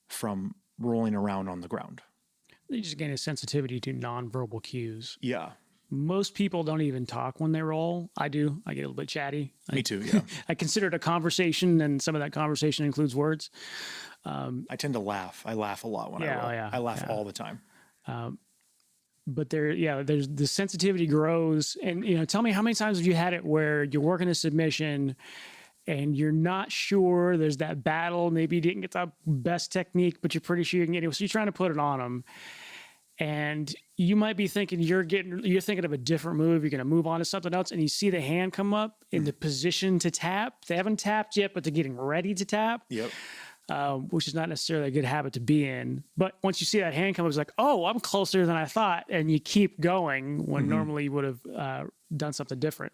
from rolling around on the ground. You just gain a sensitivity to nonverbal cues. Yeah. Most people don't even talk when they roll. I do. I get a little bit chatty. Me too, yeah. I consider it a conversation, and some of that conversation includes words. I tend to laugh. I laugh a lot when I roll. I laugh all the time. But there's the sensitivity grows. And, tell me, how many times have you had it where you're working a submission and you're not sure, there's that battle, maybe you didn't get the best technique, but you're pretty sure you can get it. So you're trying to put it on them. And you might be thinking you're thinking of a different move. You're going to move on to something else, and you see the hand come up in the position to tap. They haven't tapped yet, but they're getting ready to tap. Yep. Which is not necessarily a good habit to be in. But once you see that hand come up, it's like, oh, I'm closer than I thought. And you keep going when normally you would have done something different.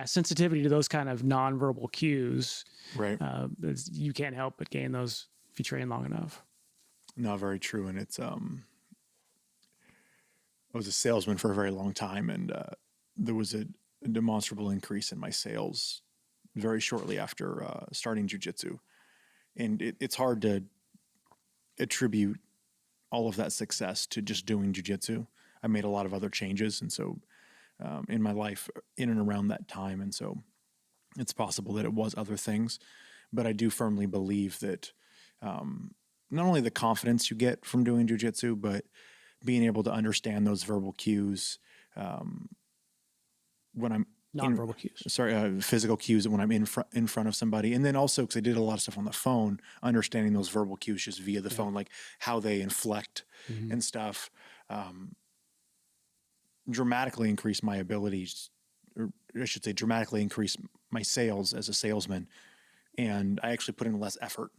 Sensitivity to those kind of nonverbal cues. Right. You can't help but gain those if you train long enough. No, very true. And it's, I was a salesman for a very long time, and there was a demonstrable increase in my sales very shortly after starting Jiu Jitsu. And it's hard to attribute all of that success to just doing Jiu Jitsu. I made a lot of other changes, and so in my life in and around that time. And so it's possible that it was other things, but I do firmly believe that not only the confidence you get from doing jiu-jitsu, but being able to understand those verbal cues when I'm Non-verbal cues. physical cues when I'm in front of somebody. And then also, because I did a lot of stuff on the phone, understanding those verbal cues just via the phone, like how they inflect and stuff, dramatically increased my abilities, or I should say dramatically increased my sales as a salesman. And I actually put in less effort,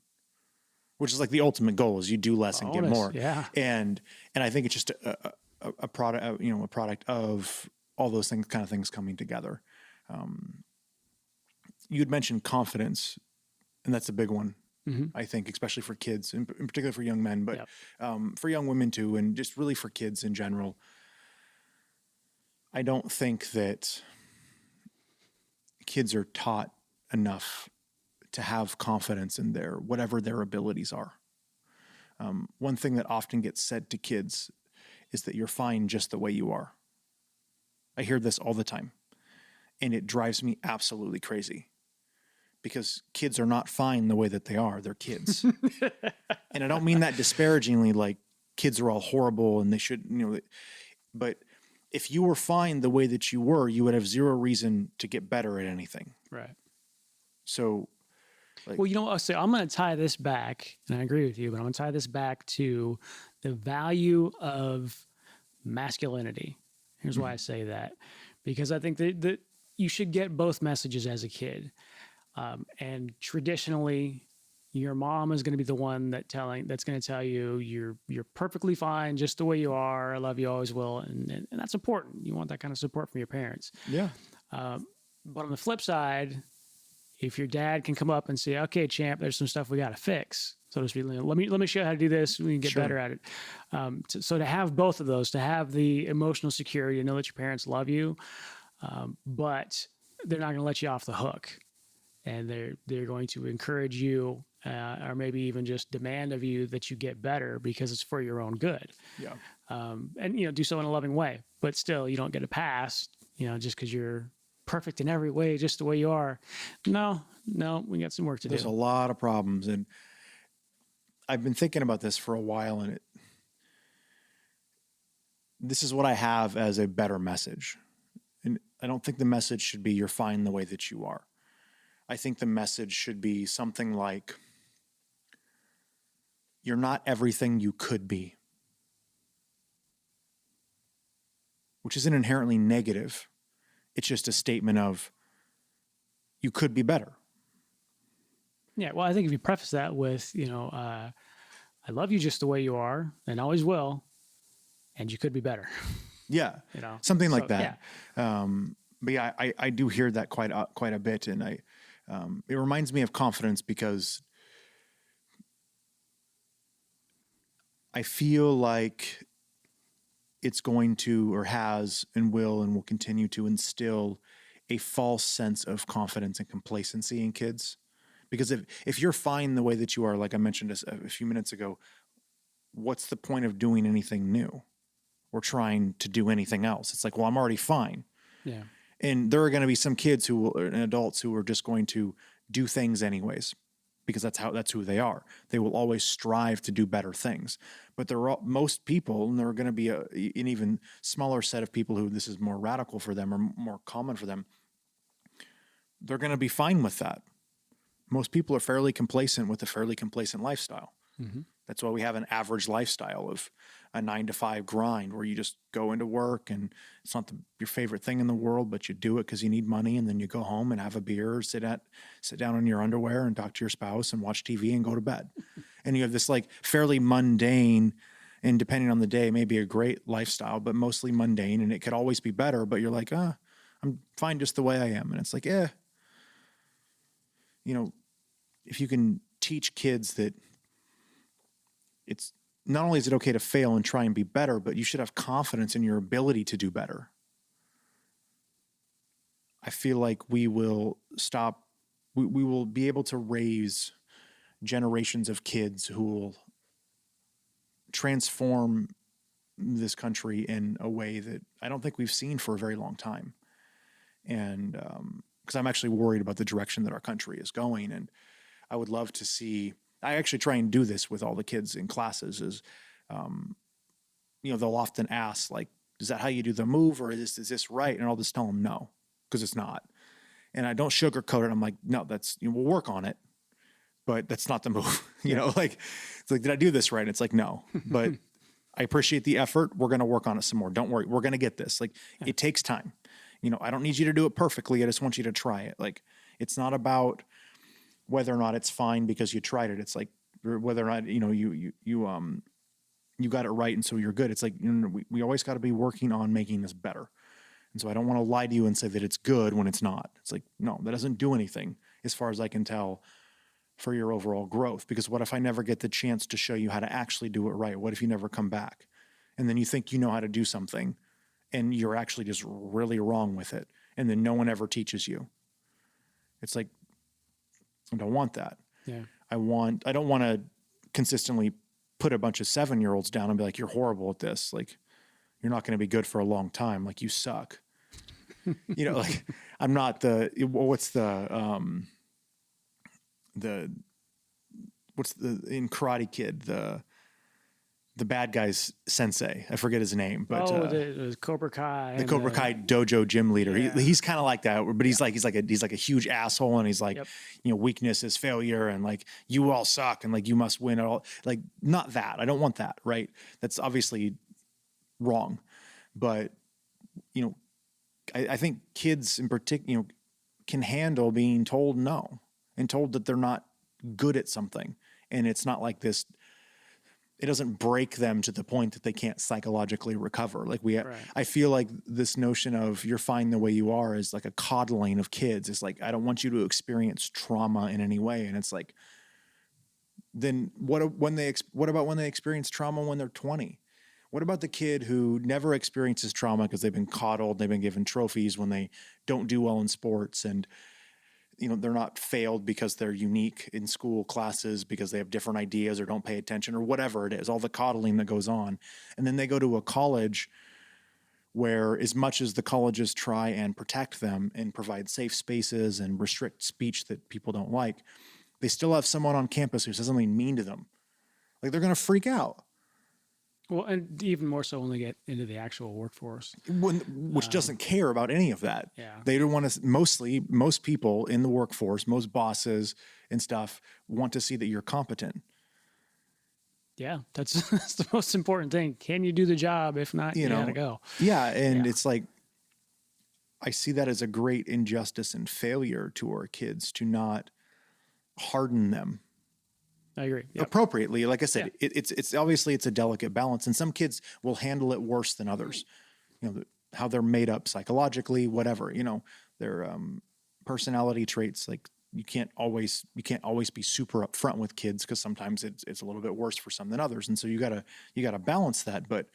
which is like the ultimate goal, is you do less and get more. Yeah. And I think it's just a product, a product of all those things coming together. You'd mentioned confidence, and that's a big one, I think, especially for kids, in particular for young men, but for young women too, and just really for kids in general. I don't think that kids are taught enough to have confidence in whatever their abilities are. One thing that often gets said to kids is that you're fine just the way you are. I hear this all the time, and it drives me absolutely crazy, because kids are not fine the way that they are. They're kids. And I don't mean that disparagingly, like kids are all horrible and they should, but if you were fine the way that you were, you would have zero reason to get better at anything. Right. So, well, so I'm going to tie this back, and I agree with you, but I'm going to tie this back to the value of masculinity. Here's why I say that, because I think that you should get both messages as a kid. And traditionally, your mom is going to be the one that's going to tell you you're perfectly fine just the way you are. I love you, always will, and that's important. You want that kind of support from your parents. Yeah. But on the flip side, if your dad can come up and say, "Okay, champ, there's some stuff we got to fix," so to speak, let me show you how to do this. We can get better at it. So to have both of those, to have the emotional security, to know that your parents love you, but they're not going to let you off the hook, and they're going to encourage you, or maybe even just demand of you that you get better because it's for your own good. Yeah. And do so in a loving way, but still you don't get a pass, just because you're perfect in every way, just the way you are. No, we got some work to do. There's a lot of problems, and I've been thinking about this for a while, and this is what I have as a better message. And I don't think the message should be you're fine the way that you are. I think the message should be something like, you're not everything you could be, which isn't inherently negative. It's just a statement of, you could be better. Yeah, well, I think if you preface that with, I love you just the way you are and always will, and you could be better. Yeah, something like that. Yeah. But yeah, I do hear that quite a bit, and it reminds me of confidence, because I feel like it's going to, or has, and will continue to instill a false sense of confidence and complacency in kids. Because if you're fine the way that you are, like I mentioned a few minutes ago, what's the point of doing anything new or trying to do anything else? It's like, well, I'm already fine. Yeah. And there are going to be some kids and adults who are just going to do things anyways, because that's who they are. They will always strive to do better things. But most people, and there are going to be an even smaller set of people who this is more radical for them or more common for them, they're going to be fine with that. Most people are fairly complacent with a fairly complacent lifestyle. Mm-hmm. That's why we have an average lifestyle of a 9-to-5 grind, where you just go into work and it's not your favorite thing in the world, but you do it because you need money, and then you go home and have a beer, or sit down in your underwear and talk to your spouse and watch TV and go to bed. And you have this like fairly mundane, and depending on the day, maybe a great lifestyle, but mostly mundane, and it could always be better, but you're like, I'm fine just the way I am. And it's like, if you can teach kids that it's not only is it okay to fail and try and be better, but you should have confidence in your ability to do better, I feel like we will be able to raise generations of kids who will transform this country in a way that I don't think we've seen for a very long time. And because I'm actually worried about the direction that our country is going, and I would love to see I actually try and do this with all the kids in classes is, they'll often ask like, is that how you do the move, or is this right? And I'll just tell them no, because it's not. And I don't sugarcoat it. I'm like, no, we'll work on it, but that's not the move. Like, it's like, did I do this right? And it's like, no, but I appreciate the effort. We're going to work on it some more. Don't worry. We're going to get this. Like, it takes time. I don't need you to do it perfectly. I just want you to try it. Like, it's not about whether or not it's fine because you tried it. It's like whether or not, you got it right. And so you're good. It's like, we always got to be working on making this better. And so I don't want to lie to you and say that it's good when it's not. It's like, no, that doesn't do anything as far as I can tell for your overall growth. Because what if I never get the chance to show you how to actually do it right? What if you never come back? And then you think you know how to do something and you're actually just really wrong with it. And then no one ever teaches you. It's like, I don't want that. Yeah. I don't want to consistently put a bunch of 7-year-olds down and be like, you're horrible at this. Like, you're not going to be good for a long time. Like, you suck. Like, I'm not in Karate Kid, the bad guy's sensei. I forget his name, but it was Cobra Kai. The Cobra Kai dojo gym leader. Yeah. He's kind of like that, but he's like a huge asshole, and he's like, Yep. Weakness is failure, and like, you all suck, and like, you must win it all. Like, not that. I don't want that. Right? That's obviously wrong, but I think kids in particular, can handle being told no and told that they're not good at something, and it's not like this. It doesn't break them to the point that they can't psychologically recover. Like Right. I feel like this notion of you're fine the way you are is like a coddling of kids. It's like, I don't want you to experience trauma in any way. And it's like, then what about when they experience trauma when they're 20? What about the kid who never experiences trauma because they've been coddled, they've been given trophies when they don't do well in sports, and they're not failed because they're unique in school classes because they have different ideas or don't pay attention or whatever it is, all the coddling that goes on. And then they go to a college where, as much as the colleges try and protect them and provide safe spaces and restrict speech that people don't like, they still have someone on campus who says something mean to them. Like, they're going to freak out. Well, and even more so when they get into the actual workforce. Which doesn't care about any of that. Yeah. They don't want to, most people in the workforce, most bosses and stuff, want to see that you're competent. Yeah, that's the most important thing. Can you do the job? If not, you gotta go. Yeah, and it's like, I see that as a great injustice and failure to our kids to not harden them. I agree. Yep. Appropriately. Like I said, it's obviously it's a delicate balance, and some kids will handle it worse than others. How they're made up psychologically, whatever, their personality traits. Like, you can't always be super upfront with kids, because sometimes it's a little bit worse for some than others. And so you gotta balance that. But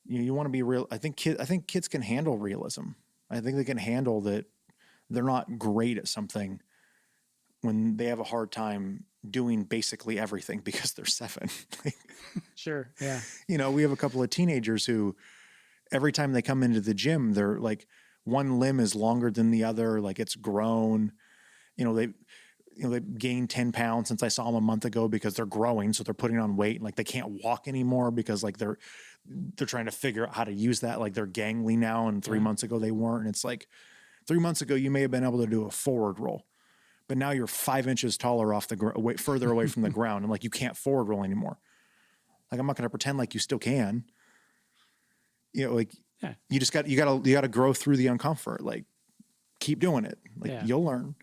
you want to be real. I think kids can handle realism. I think they can handle that they're not great at something when they have a hard time doing basically everything because they're 7. Sure. Yeah. We have a couple of teenagers who, every time they come into the gym, they're like, one limb is longer than the other. Like, it's grown, they gained 10 pounds since I saw them a month ago because they're growing. So they're putting on weight, and like, they can't walk anymore because like they're trying to figure out how to use that. Like, they're gangly now, and 3 months ago they weren't. And it's like, 3 months ago, you may have been able to do a forward roll, but now you're 5 inches taller off the further away from the ground, and like, you can't forward roll anymore. Like, I'm not going to pretend like you still can. You gotta grow through the uncomfort. Like, keep doing it. Like, you'll learn.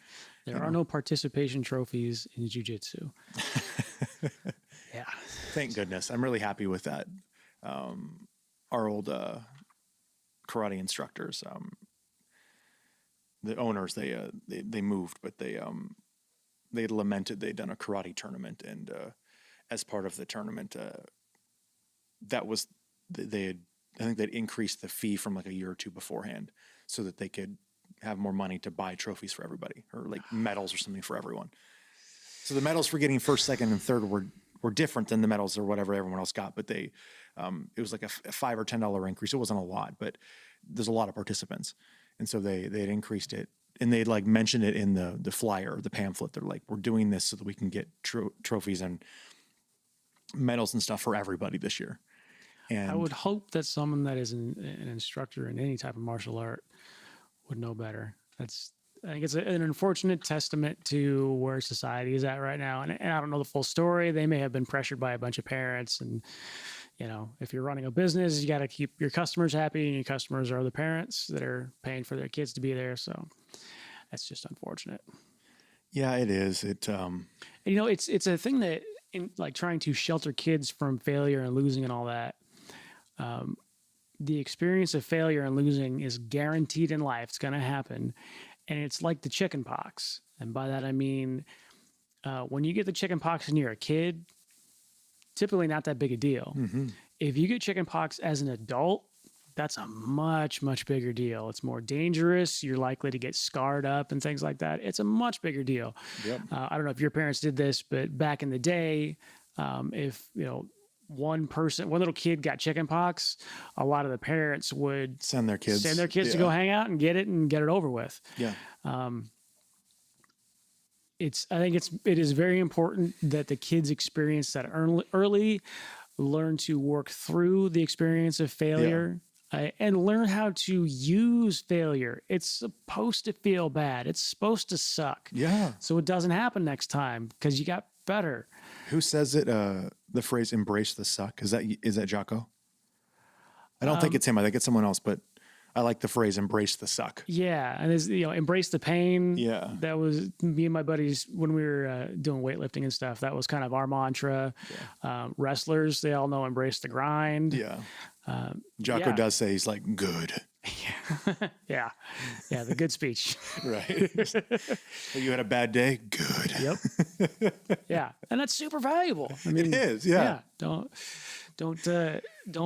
There are no participation trophies in Jiu Jitsu. Yeah. Thank goodness. I'm really happy with that. Our old karate instructors, the owners, they moved, but they had lamented they'd done a karate tournament, and as part of the tournament, I think they'd increased the fee from like a year or two beforehand, so that they could have more money to buy trophies for everybody, or like medals or something for everyone. So the medals for getting first, second, and third were different than the medals or whatever everyone else got, but it was like a $5 or $10 increase. It wasn't a lot, but there's a lot of participants. And so they had increased it and they like mentioned it in the flyer, the pamphlet. They're like, we're doing this so that we can get trophies and medals and stuff for everybody this year. And I would hope that someone that is an instructor in any type of martial art would know better. I think it's an unfortunate testament to where society is at right now. And I don't know the full story. They may have been pressured by a bunch of parents. And, you know, if you're running a business, you got to keep your customers happy, and your customers are the parents that are paying for their kids to be there. So that's just unfortunate. yeah, it is. And, you know, it's a thing that in like trying to shelter kids from failure and losing and all that. The experience of failure and losing is guaranteed in life. It's going to happen. And it's like the chicken pox. And by that, I mean, when you get the chicken pox and you're a kid, typically not that big a deal. Mm-hmm. If you get chicken pox as an adult, that's a much, much bigger deal. It's more dangerous. You're likely to get scarred up and things like that. It's a much bigger deal. Yep. I don't know if your parents did this, but back in the day, if, you know, one little kid got chicken pox, a lot of the parents would Send their kids to go hang out and get it over with. Yeah. I think it is very important that the kids experience that early, learn to work through the experience of failure, and learn how to use failure. It's supposed to feel bad. It's supposed to suck. Yeah. So it doesn't happen next time because you got better. Who says it? The phrase "embrace the suck." Is that Jocko? I don't think it's him. I think it's someone else. But I like the phrase "embrace the suck." Yeah, and there's, you know, embrace the pain. Yeah. That was me and my buddies when we were doing weightlifting and stuff. That was kind of our mantra. Yeah. Wrestlers, they all know embrace the grind. Yeah. Jocko does say he's like good. Yeah, the good speech. Right. You had a bad day. Good. Yep. Yeah, and that's super valuable. I mean, it is. Yeah. Don't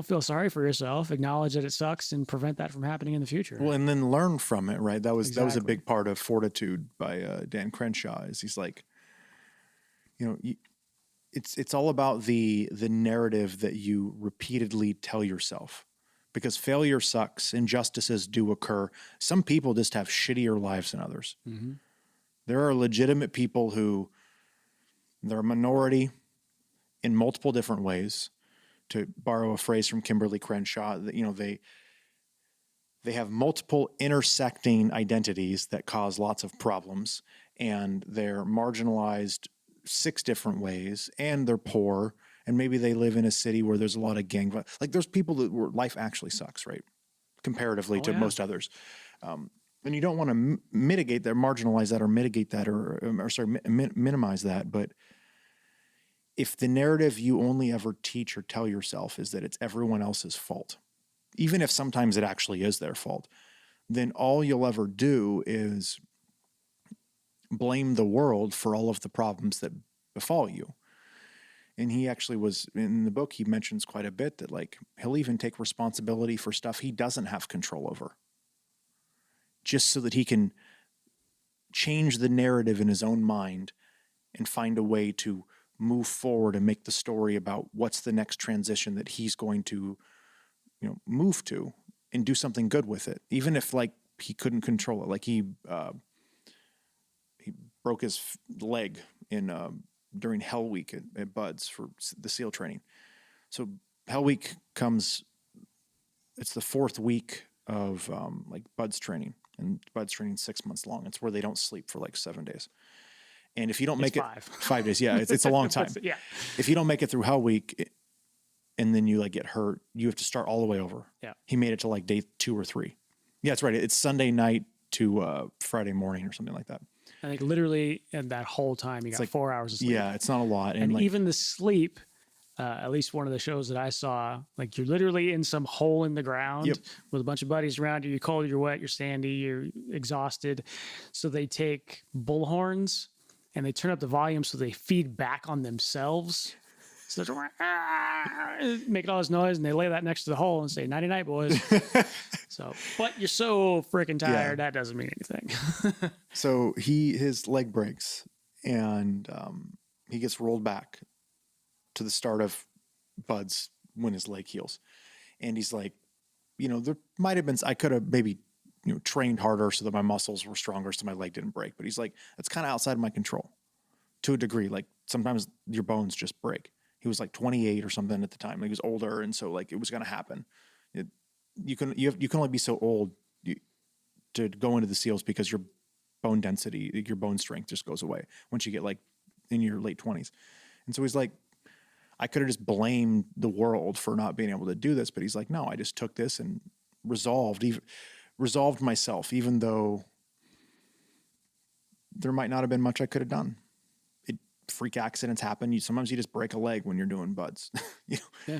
feel sorry for yourself. Acknowledge that it sucks and prevent that from happening in the future. Well, and then learn from it. Right. That was a Exactly. big part of Fortitude by Dan Crenshaw. Is he's like, you know, it's all about the narrative that you repeatedly tell yourself. Because failure sucks, injustices do occur. Some people just have shittier lives than others. Mm-hmm. There are legitimate people who they're a minority in multiple different ways. To borrow a phrase from Kimberly Crenshaw, that, you know, they have multiple intersecting identities that cause lots of problems, and they're marginalized 6 different ways, and they're poor. And maybe they live in a city where there's a lot of gang violence. Like there's people where life actually sucks, right? Comparatively to most others. And you don't want to mitigate that, marginalize that, or mitigate that, minimize that. But if the narrative you only ever teach or tell yourself is that it's everyone else's fault, even if sometimes it actually is their fault, then all you'll ever do is blame the world for all of the problems that befall you. And he actually was, in the book, he mentions quite a bit that, like, he'll even take responsibility for stuff he doesn't have control over, just so that he can change the narrative in his own mind and find a way to move forward and make the story about what's the next transition that he's going to, you know, move to and do something good with it. Even if, like, he couldn't control it. Like he broke his leg during Hell Week at Bud's for the SEAL training. So Hell Week comes, it's the 4th week of like Bud's training, and Bud's training 6 months long. It's where they don't sleep for like 7 days. And if you don't make it 5 days, yeah, it's a long time. Yeah. If you don't make it through Hell Week and then you like get hurt, you have to start all the way over. Yeah. He made it to like day 2 or 3. Yeah, that's right. It's Sunday night to Friday morning or something like that. I think literally in that whole time you got like 4 hours of sleep. Yeah, it's not a lot. And like, even the sleep, at least one of the shows that I saw, like you're literally in some hole in the ground with a bunch of buddies around you. You're cold, you're wet, you're sandy, you're exhausted. So they take bullhorns and they turn up the volume so they feed back on themselves. So they're making all this noise, and they lay that next to the hole and say, "Nighty night, boys." So, but you're so freaking tired, that doesn't mean anything. So his leg breaks, and he gets rolled back to the start of Bud's when his leg heals. And he's like, you know, there might have been, I could have maybe, trained harder so that my muscles were stronger so my leg didn't break. But he's like, that's kind of outside of my control to a degree. Like sometimes your bones just break. He was like 28 or something at the time. He was older. And so like it was going to happen. You can only be so old to go into the SEALs because your bone density, your bone strength just goes away once you get like in your late 20s. And so he's like, I could have just blamed the world for not being able to do this, but he's like, no, I just took this and resolved myself, even though there might not have been much I could have done. Freak accidents happen. Sometimes you just break a leg when you're doing buds, Yeah.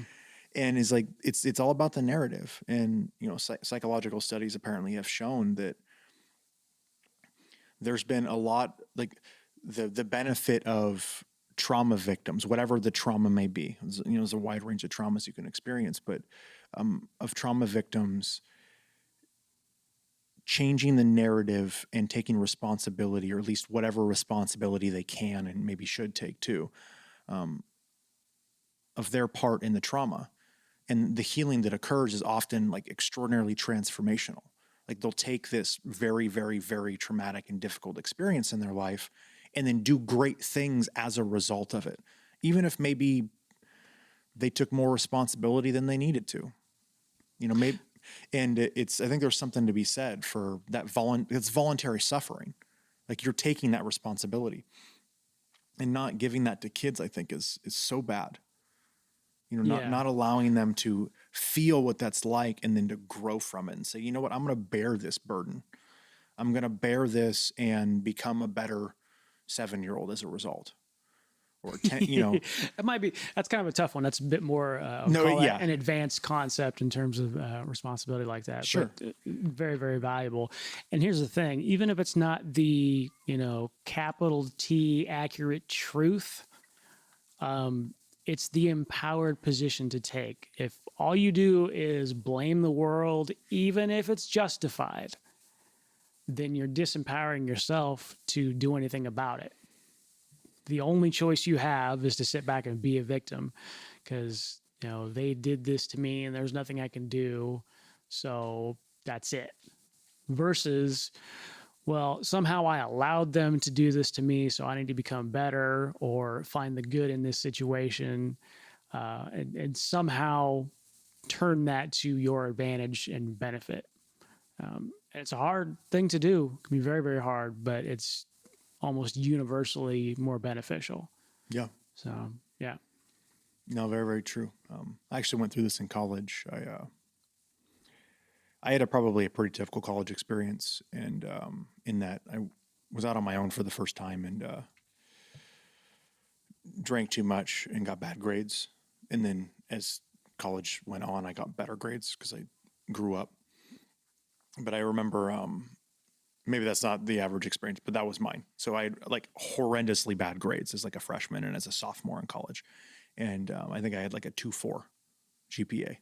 And it's like, it's all about the narrative. And, psychological studies apparently have shown that there's been a lot, like the benefit of trauma victims, whatever the trauma may be. There's a wide range of traumas you can experience, but of trauma victims changing the narrative and taking responsibility, or at least whatever responsibility they can and maybe should take too, of their part in the trauma. And the healing that occurs is often like extraordinarily transformational. Like they'll take this very, very, very traumatic and difficult experience in their life and then do great things as a result of it, even if maybe they took more responsibility than they needed to, maybe. And I think there's something to be said for that it's voluntary suffering. Like you're taking that responsibility, and not giving that to kids, I think is so bad. Not allowing them to feel what that's like and then to grow from it and say, you know what, I'm going to bear this burden. I'm going to bear this and become a better 7-year-old as a result. Or 10, that's kind of a tough one. That's a bit more an advanced concept in terms of responsibility like that. Sure. But very, very valuable. And here's the thing, even if it's not the, capital T accurate truth, it's the empowered position to take. If all you do is blame the world, even if it's justified, then you're disempowering yourself to do anything about it. The only choice you have is to sit back and be a victim because, they did this to me and there's nothing I can do. So that's it. Versus, well, somehow I allowed them to do this to me, so I need to become better or find the good in this situation and somehow turn that to your advantage and benefit. And it's a hard thing to do. It can be very, very hard, but it's almost universally more beneficial. Yeah. So, yeah. No, very, very true. I actually went through this in college. I had probably a pretty difficult college experience, and in that I was out on my own for the first time and drank too much and got bad grades. And then as college went on, I got better grades because I grew up. But I remember maybe that's not the average experience, but that was mine. So I had like horrendously bad grades as like a freshman and as a sophomore in college. And I think I had like a 2.4 GPA,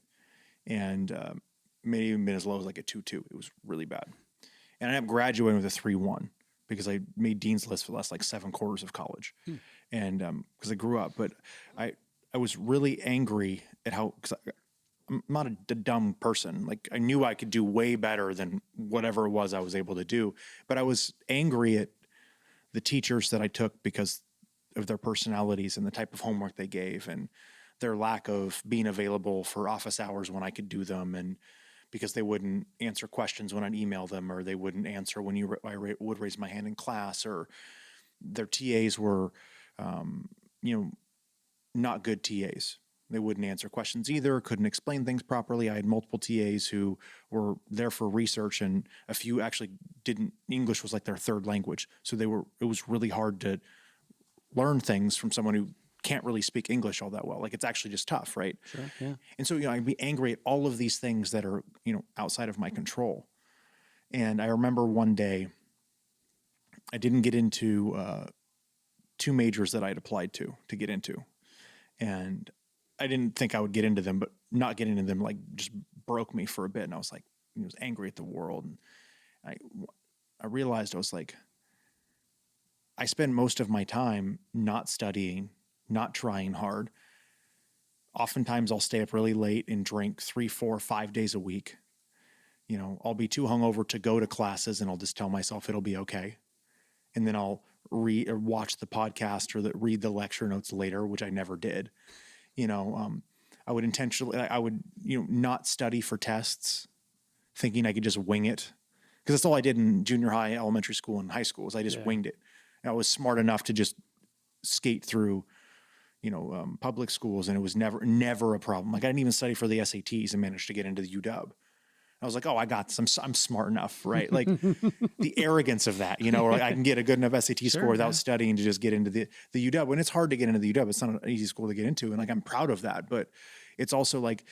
and maybe even been as low as like a 2.2. It was really bad. And I ended up graduating with a 3.1 because I made dean's list for the last like 7 quarters of college. And because I grew up, but I was really angry at how, because I'm not a dumb person. Like I knew I could do way better than whatever it was I was able to do, but I was angry at the teachers that I took because of their personalities and the type of homework they gave and their lack of being available for office hours when I could do them. And because they wouldn't answer questions when I'd email them, or they wouldn't answer when I would raise my hand in class, or their TAs were, not good TAs. They wouldn't answer questions either, couldn't explain things properly. I had multiple TAs who were there for research, and a few actually didn't. English was like their third language. So it was really hard to learn things from someone who can't really speak English all that well. Like it's actually just tough, right? Sure, yeah. And so, I'd be angry at all of these things that are, outside of my control. And I remember one day I didn't get into 2 majors that I'd applied to get into. And I didn't think I would get into them, but not getting into them like just broke me for a bit. And I was like, I was angry at the world. And I realized I was like, I spend most of my time not studying, not trying hard. Oftentimes I'll stay up really late and drink 3, 4, 5 days a week. You know, I'll be too hungover to go to classes and I'll just tell myself it'll be okay. And then I'll read or watch the podcast or read the lecture notes later, which I never did. You know, I would not study for tests thinking I could just wing it. Because that's all I did in junior high, elementary school, and high school is I just winged it. And I was smart enough to just skate through, public schools, and it was never a problem. Like I didn't even study for the SATs and managed to get into the UW. I was like, oh, I got this. I'm smart enough, right? Like the arrogance of that, or like I can get a good enough SAT score without studying to just get into the UW. And it's hard to get into the UW. It's not an easy school to get into. And like, I'm proud of that, but it's also like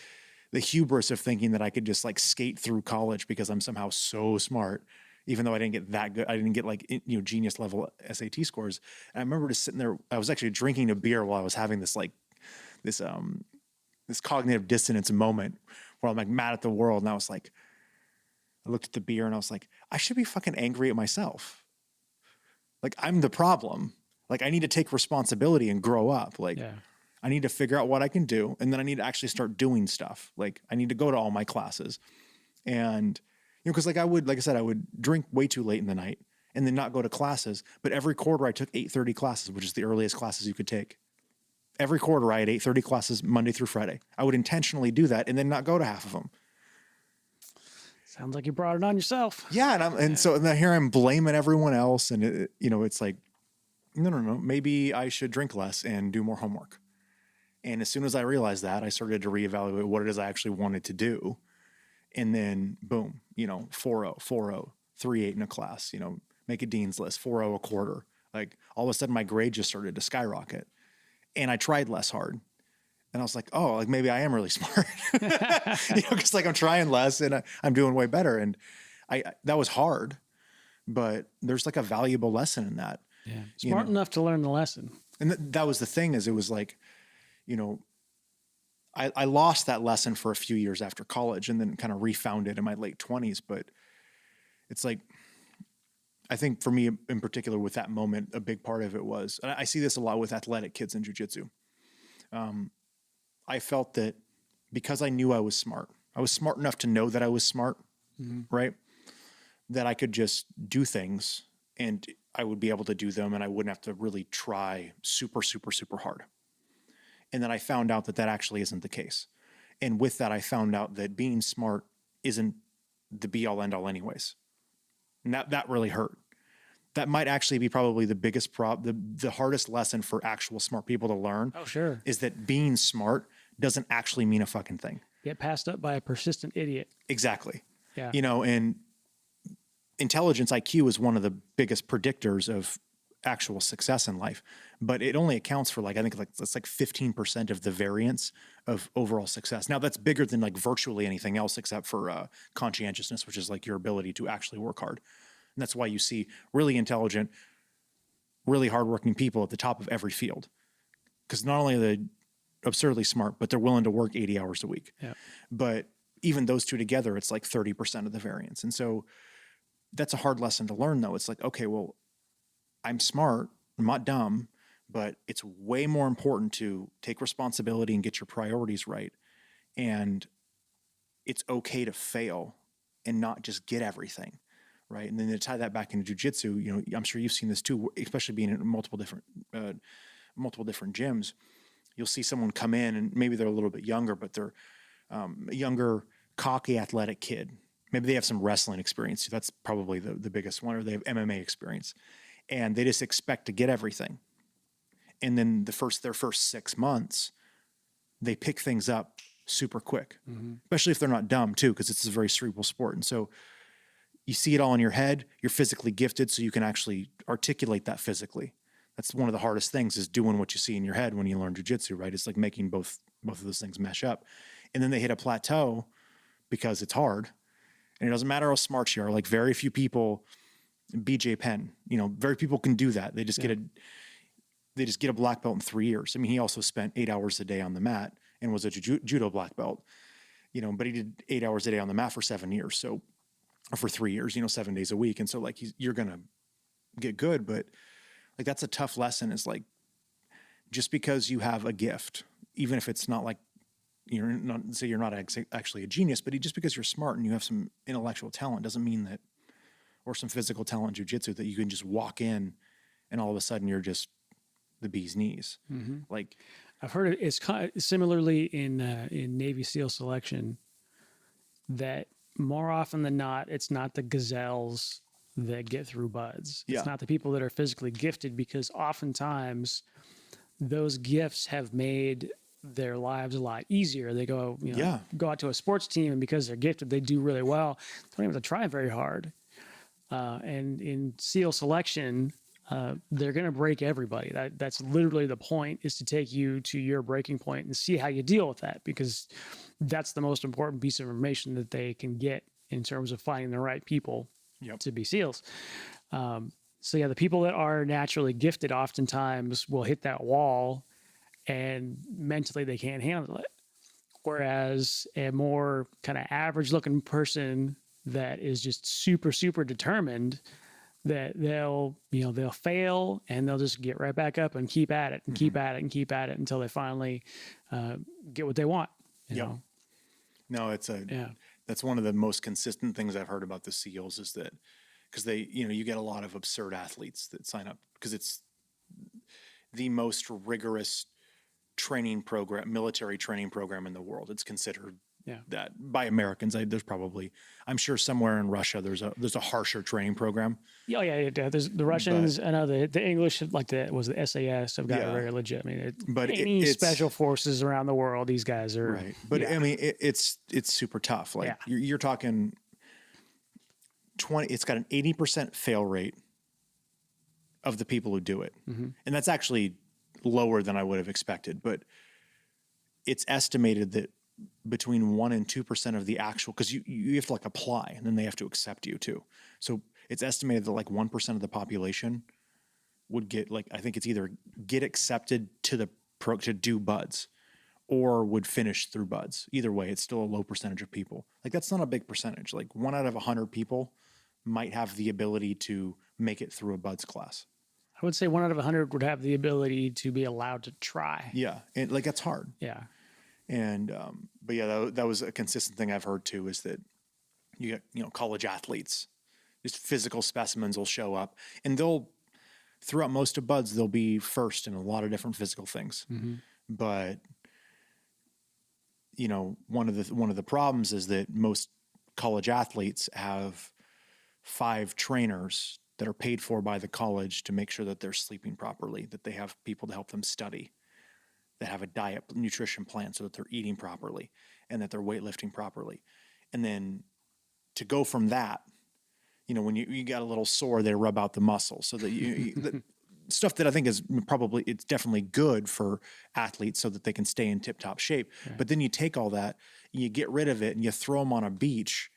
the hubris of thinking that I could just like skate through college because I'm somehow so smart, even though I didn't get that good. I didn't get like, genius level SAT scores. And I remember just sitting there, I was actually drinking a beer while I was having this cognitive dissonance moment where I'm like mad at the world. And I was like, I looked at the beer and I was like, I should be fucking angry at myself. Like I'm the problem. Like I need to take responsibility and grow up. Like I need to figure out what I can do. And then I need to actually start doing stuff. Like I need to go to all my classes. And, cause like I would drink way too late in the night and then not go to classes. But every quarter I took 8:30 classes, which is the earliest classes you could take. Every quarter I had 8:30 classes Monday through Friday. I would intentionally do that and then not go to half of them. Sounds like you brought it on yourself. Yeah. And so now here I'm blaming everyone else. And it's like, no. Maybe I should drink less and do more homework. And as soon as I realized that, I started to reevaluate what it is I actually wanted to do. And then boom, 4.0, 4.0, 3.8 in a class, make a dean's list, 4.0 a quarter. Like all of a sudden my grade just started to skyrocket. And I tried less hard. And I was like, oh, like maybe I am really smart, because like I'm trying less and I'm doing way better. And that was hard, but there's like a valuable lesson in that. Yeah. Smart enough to learn the lesson. And that was the thing is it was like, I lost that lesson for a few years after college and then kind of refound it in my late 20s. But it's like, I think for me in particular with that moment, a big part of it was, and I see this a lot with athletic kids in jiu-jitsu. I felt that because I knew I was smart enough to know that I was smart, right? That I could just do things and I would be able to do them and I wouldn't have to really try super, super, super hard. And then I found out that actually isn't the case. And with that, I found out that being smart isn't the be all end all anyways. And that really hurt. That might actually be probably the biggest the hardest lesson for actual smart people to learn. Oh, sure. Is that being smart doesn't actually mean a fucking thing. Get passed up by a persistent idiot. Exactly. Yeah. And intelligence IQ is one of the biggest predictors of actual success in life, but it only accounts for I think that's like 15% of the variance of overall success. Now that's bigger than like virtually anything else except for conscientiousness, which is like your ability to actually work hard. And that's why you see really intelligent, really hardworking people at the top of every field. Because not only are they absurdly smart, but they're willing to work 80 hours a week. Yeah. But even those two together, it's like 30% of the variance. And so that's a hard lesson to learn though. It's like, okay, well, I'm smart, I'm not dumb, but it's way more important to take responsibility and get your priorities right. And it's okay to fail and not just get everything, right? And then to tie that back into jiu-jitsu, I'm sure you've seen this too, especially being in multiple different gyms. You'll see someone come in and maybe they're a little bit younger, but they're a younger, cocky, athletic kid. Maybe they have some wrestling experience. That's probably the biggest one, or they have MMA experience. And they just expect to get everything. And then their first 6 months, they pick things up super quick, especially if they're not dumb too, because it's a very cerebral sport. And so you see it all in your head, you're physically gifted, so you can actually articulate that physically. That's one of the hardest things is doing what you see in your head when you learn jiu-jitsu, right? It's like making both of those things mesh up. And then they hit a plateau because it's hard. And it doesn't matter how smart you are. Like very few people, BJ Penn, very people can do that. They just get a black belt in 3 years. I mean, he also spent 8 hours a day on the mat and was a judo black belt, but he did 8 hours a day on the mat for 7 years. So, or for 3 years, 7 days a week. And so like, you're going to get good, but like, that's a tough lesson is like, just because you have a gift, even if it's not like you're not actually a genius, but just because you're smart and you have some intellectual talent doesn't mean that, or some physical talent in jujitsu, that you can just walk in and all of a sudden you're just the bee's knees. Like, I've heard it's kind of similarly in Navy SEAL selection that more often than not, it's not the gazelles that get through buds. Yeah. It's not the people that are physically gifted, because oftentimes those gifts have made their lives a lot easier. They go, go out to a sports team, and because they're gifted, they do really well. They don't even have to try very hard. And in SEAL selection, they're going to break everybody. That's literally the point, is to take you to your breaking point and see how you deal with that, because that's the most important piece of information that they can get in terms of finding the right people to be SEALs. So yeah, the people that are naturally gifted oftentimes will hit that wall and mentally they can't handle it. Whereas a more kind of average looking person that is just super, super determined, that they'll fail and they'll just get right back up and keep at it and keep at it and keep at it until they finally get what they want. You know? No, that's one of the most consistent things I've heard about the SEALs, is that because they, you get a lot of absurd athletes that sign up because it's the most rigorous military training program in the world. It's considered that by Americans. I'm sure somewhere in Russia there's a harsher training program. Yeah. There's the Russians, and the English, like the SAS, have got very legit. I mean, any special forces around the world, these guys are right. But I mean, it's super tough. Like you're talking 20. It's got an 80% fail rate of the people who do it, and that's actually lower than I would have expected. But it's estimated that between 1% and 2% of the actual, because you have to like apply and then they have to accept you too. So it's estimated that like 1% of the population would get, like, I think it's either get accepted to do buds or would finish through buds. Either way, it's still a low percentage of people. Like, that's not a big percentage. Like 1 out of 100 people might have the ability to make it through a buds class. I would say 1 out of 100 would have the ability to be allowed to try. Yeah. And like, that's hard. Yeah. And, but yeah, that was a consistent thing I've heard too, is that you get, college athletes, just physical specimens will show up, and throughout most of buds, they'll be first in a lot of different physical things. But, one of the problems is that most college athletes have 5 trainers that are paid for by the college to make sure that they're sleeping properly, that they have people to help them study, that have a diet nutrition plan so that they're eating properly and that they're weightlifting properly. And then to go from that, when you got a little sore, they rub out the muscle so that the stuff that I think is it's definitely good for athletes so that they can stay in tip top shape. Right. But then you take all that and you get rid of it and you throw them on a beach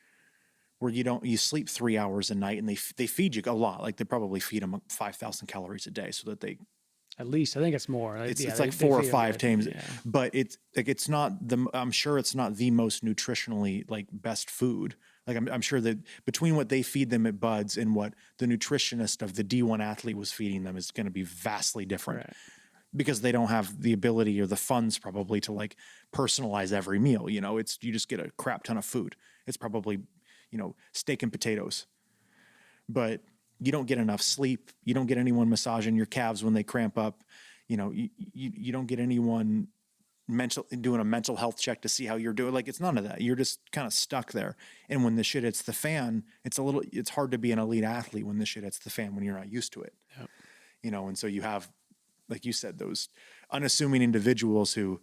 where you sleep 3 hours a night, and they feed you a lot. Like, they probably feed them 5,000 calories a day so that they, at least, I think it's more. It's like 4 or 5 times, but it's like, I'm sure it's not the most nutritionally like best food. Like, I'm sure that between what they feed them at buds and what the nutritionist of the D1 athlete was feeding them is going to be vastly different, right? Because they don't have the ability or the funds probably to like personalize every meal. You just get a crap ton of food. It's probably, steak and potatoes, but you don't get enough sleep. You don't get anyone massaging your calves when they cramp up. You don't get anyone doing a mental health check to see how you're doing. Like, it's none of that. You're just kind of stuck there. And when the shit hits the fan, it's hard to be an elite athlete when the shit hits the fan when you're not used to it. Yep. And so you have, like you said, those unassuming individuals who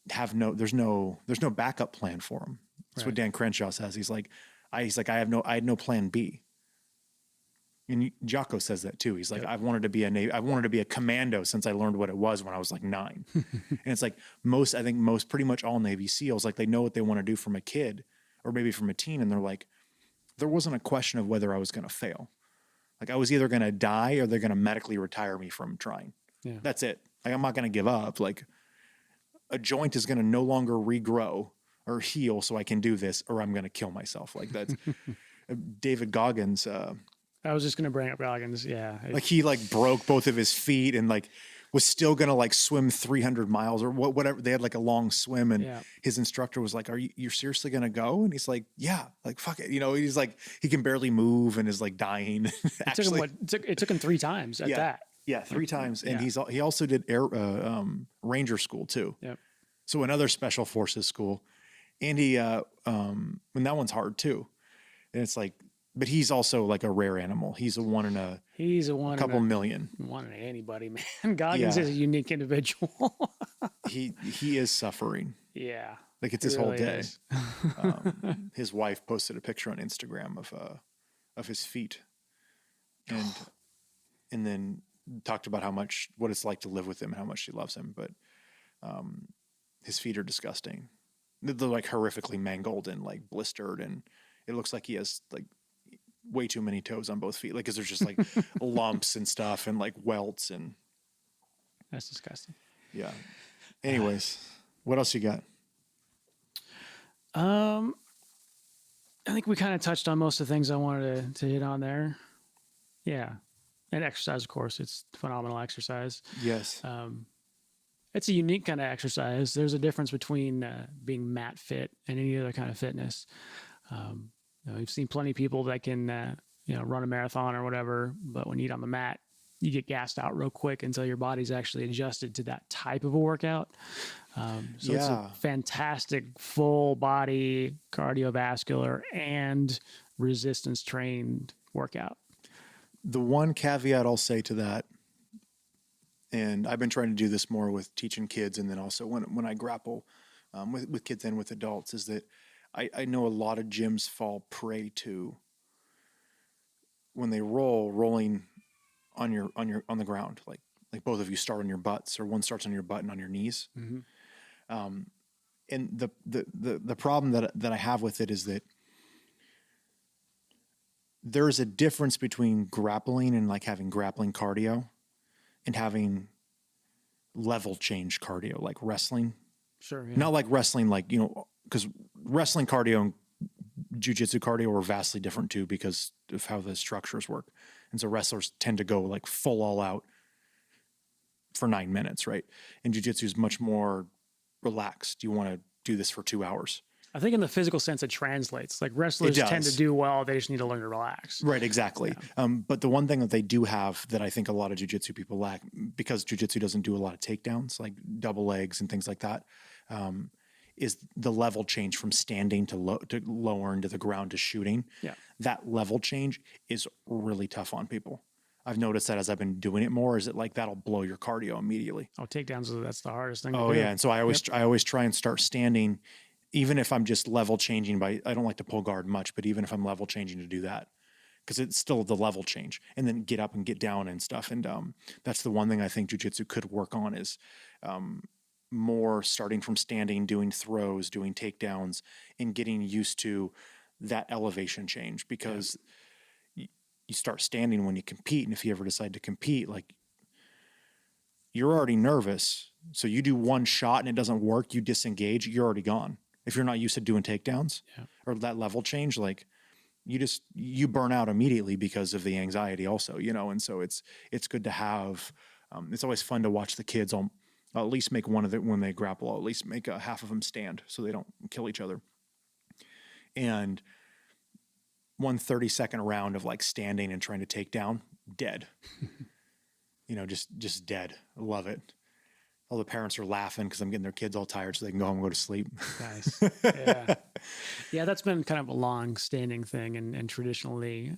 have there's no backup plan for them. That's right. What Dan Crenshaw says. He's like, I had no plan B. And Jocko says that too. He's like, yep. I've wanted to be a commando since I learned what it was when I was like 9. And it's like pretty much all Navy SEALs, like, they know what they want to do from a kid or maybe from a teen. And they're like, there wasn't a question of whether I was going to fail. Like, I was either going to die or they're going to medically retire me from trying. Yeah. That's it. Like, I'm not going to give up. Like, a joint is going to no longer regrow or heal so I can do this, or I'm going to kill myself. Like, that's David Goggins. I was just going to bring up Goggins. Yeah. Like, he like broke both of his feet and like was still going to like swim 300 miles or whatever. They had like a long swim, and his instructor was like, you're seriously going to go? And he's like, yeah, like, fuck it. You know, he's like, he can barely move and is like dying. Actually, it took him 3 times at that. Yeah. 3 times. And he also did Ranger school too. Yep. So another special forces school. And he, and that one's hard too. And it's like, but he's also like a rare animal. He's a one in a couple million. One in anybody, man. Goggins is a unique individual. he is suffering. Yeah. Like it's his whole day. His wife posted a picture on Instagram of his feet, and then talked about what it's like to live with him and how much she loves him. But his feet are disgusting. They're like horrifically mangled and like blistered, and it looks like he has like way too many toes on both feet. Like, 'cause there's just like lumps and stuff and like welts, and that's disgusting. Yeah. Anyways, what else you got? I think we kind of touched on most of the things I wanted to hit on there. Yeah. And exercise, of course, it's phenomenal exercise. Yes. It's a unique kind of exercise. There's a difference between being mat fit and any other kind of fitness. We've seen plenty of people that can, run a marathon or whatever, but when you get on the mat, you get gassed out real quick until your body's actually adjusted to that type of a workout. It's a fantastic full body cardiovascular and resistance trained workout. The one caveat I'll say to that, and I've been trying to do this more with teaching kids, and then also when I grapple with kids and with adults, is that I know a lot of gyms fall prey to, when they rolling on the ground, like both of you start on your butts, or one starts on your butt and on your knees. Mm-hmm. And the problem that I have with it is that there's a difference between grappling and like having grappling cardio and having level change cardio, like wrestling. Sure. Yeah. Not like wrestling, like, because wrestling cardio and jiu-jitsu cardio are vastly different too, because of how the structures work. And so wrestlers tend to go like full all out for 9 minutes, right? And jiu-jitsu is much more relaxed. You want to do this for 2 hours. I think in the physical sense, it translates. Like wrestlers tend to do well. They just need to learn to relax. Right, exactly. Yeah. But the one thing that they do have that I think a lot of jiu-jitsu people lack, because jiu-jitsu doesn't do a lot of takedowns, like double legs and things like that, is the level change from standing to lower into the ground to shooting. Yeah. That level change is really tough on people. I've noticed that as I've been doing it more, is it like that'll blow your cardio immediately. Oh, takedowns, that's the hardest thing to do. Yeah. And so I always try and start standing, even if I'm just level changing I don't like to pull guard much, but even if I'm level changing, to do that, because it's still the level change, and then get up and get down and stuff. And that's the one thing I think jiu-jitsu could work on, is more starting from standing, doing throws, doing takedowns, and getting used to that elevation change, because you start standing when you compete. And if you ever decide to compete, like, you're already nervous. So you do one shot and it doesn't work, you disengage, you're already gone. If you're not used to doing takedowns or that level change, like, you burn out immediately because of the anxiety also, and so it's good to have, it's always fun to watch the kids at least make one of it when they grapple, at least make half of them stand so they don't kill each other. And 1 30-second round of like standing and trying to take down, dead. Just dead. I love it. All the parents are laughing because I'm getting their kids all tired so they can go home and go to sleep. Nice. Yeah. Yeah, that's been kind of a long-standing thing, and traditionally,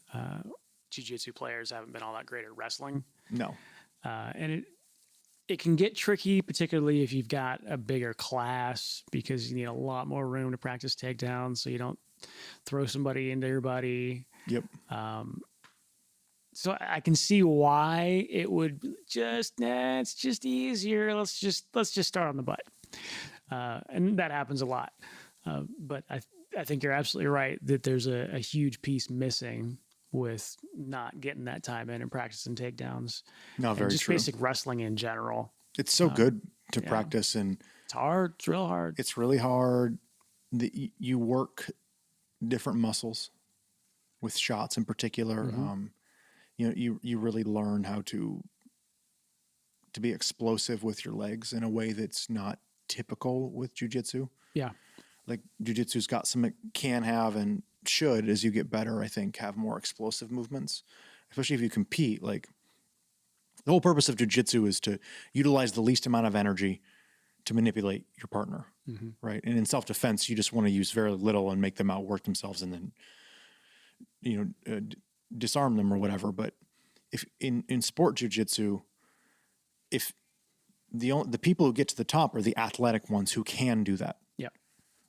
jiu-jitsu players haven't been all that great at wrestling. No. And it can get tricky, particularly if you've got a bigger class, because you need a lot more room to practice takedowns so you don't throw somebody into your buddy. Yep. So I can see why it would it's just easier. Let's just start on the butt. And that happens a lot. But I think you're absolutely right that there's a huge piece missing with not getting that time in and practicing takedowns. No, very just true. Basic wrestling in general. It's so good to practice, and it's hard. It's real hard. It's really hard. You work different muscles with shots in particular. Mm-hmm. You really learn how to to be explosive with your legs in a way that's not typical with jiu-jitsu. Yeah. Like jiu-jitsu's got some, it can have and should, as you get better, I think, have more explosive movements, especially if you compete. Like the whole purpose of jiu-jitsu is to utilize the least amount of energy to manipulate your partner, right? And in self-defense, you just want to use very little and make them outwork themselves and then, disarm them or whatever. But if in sport jiu-jitsu, if the people who get to the top are the athletic ones who can do that. Yeah.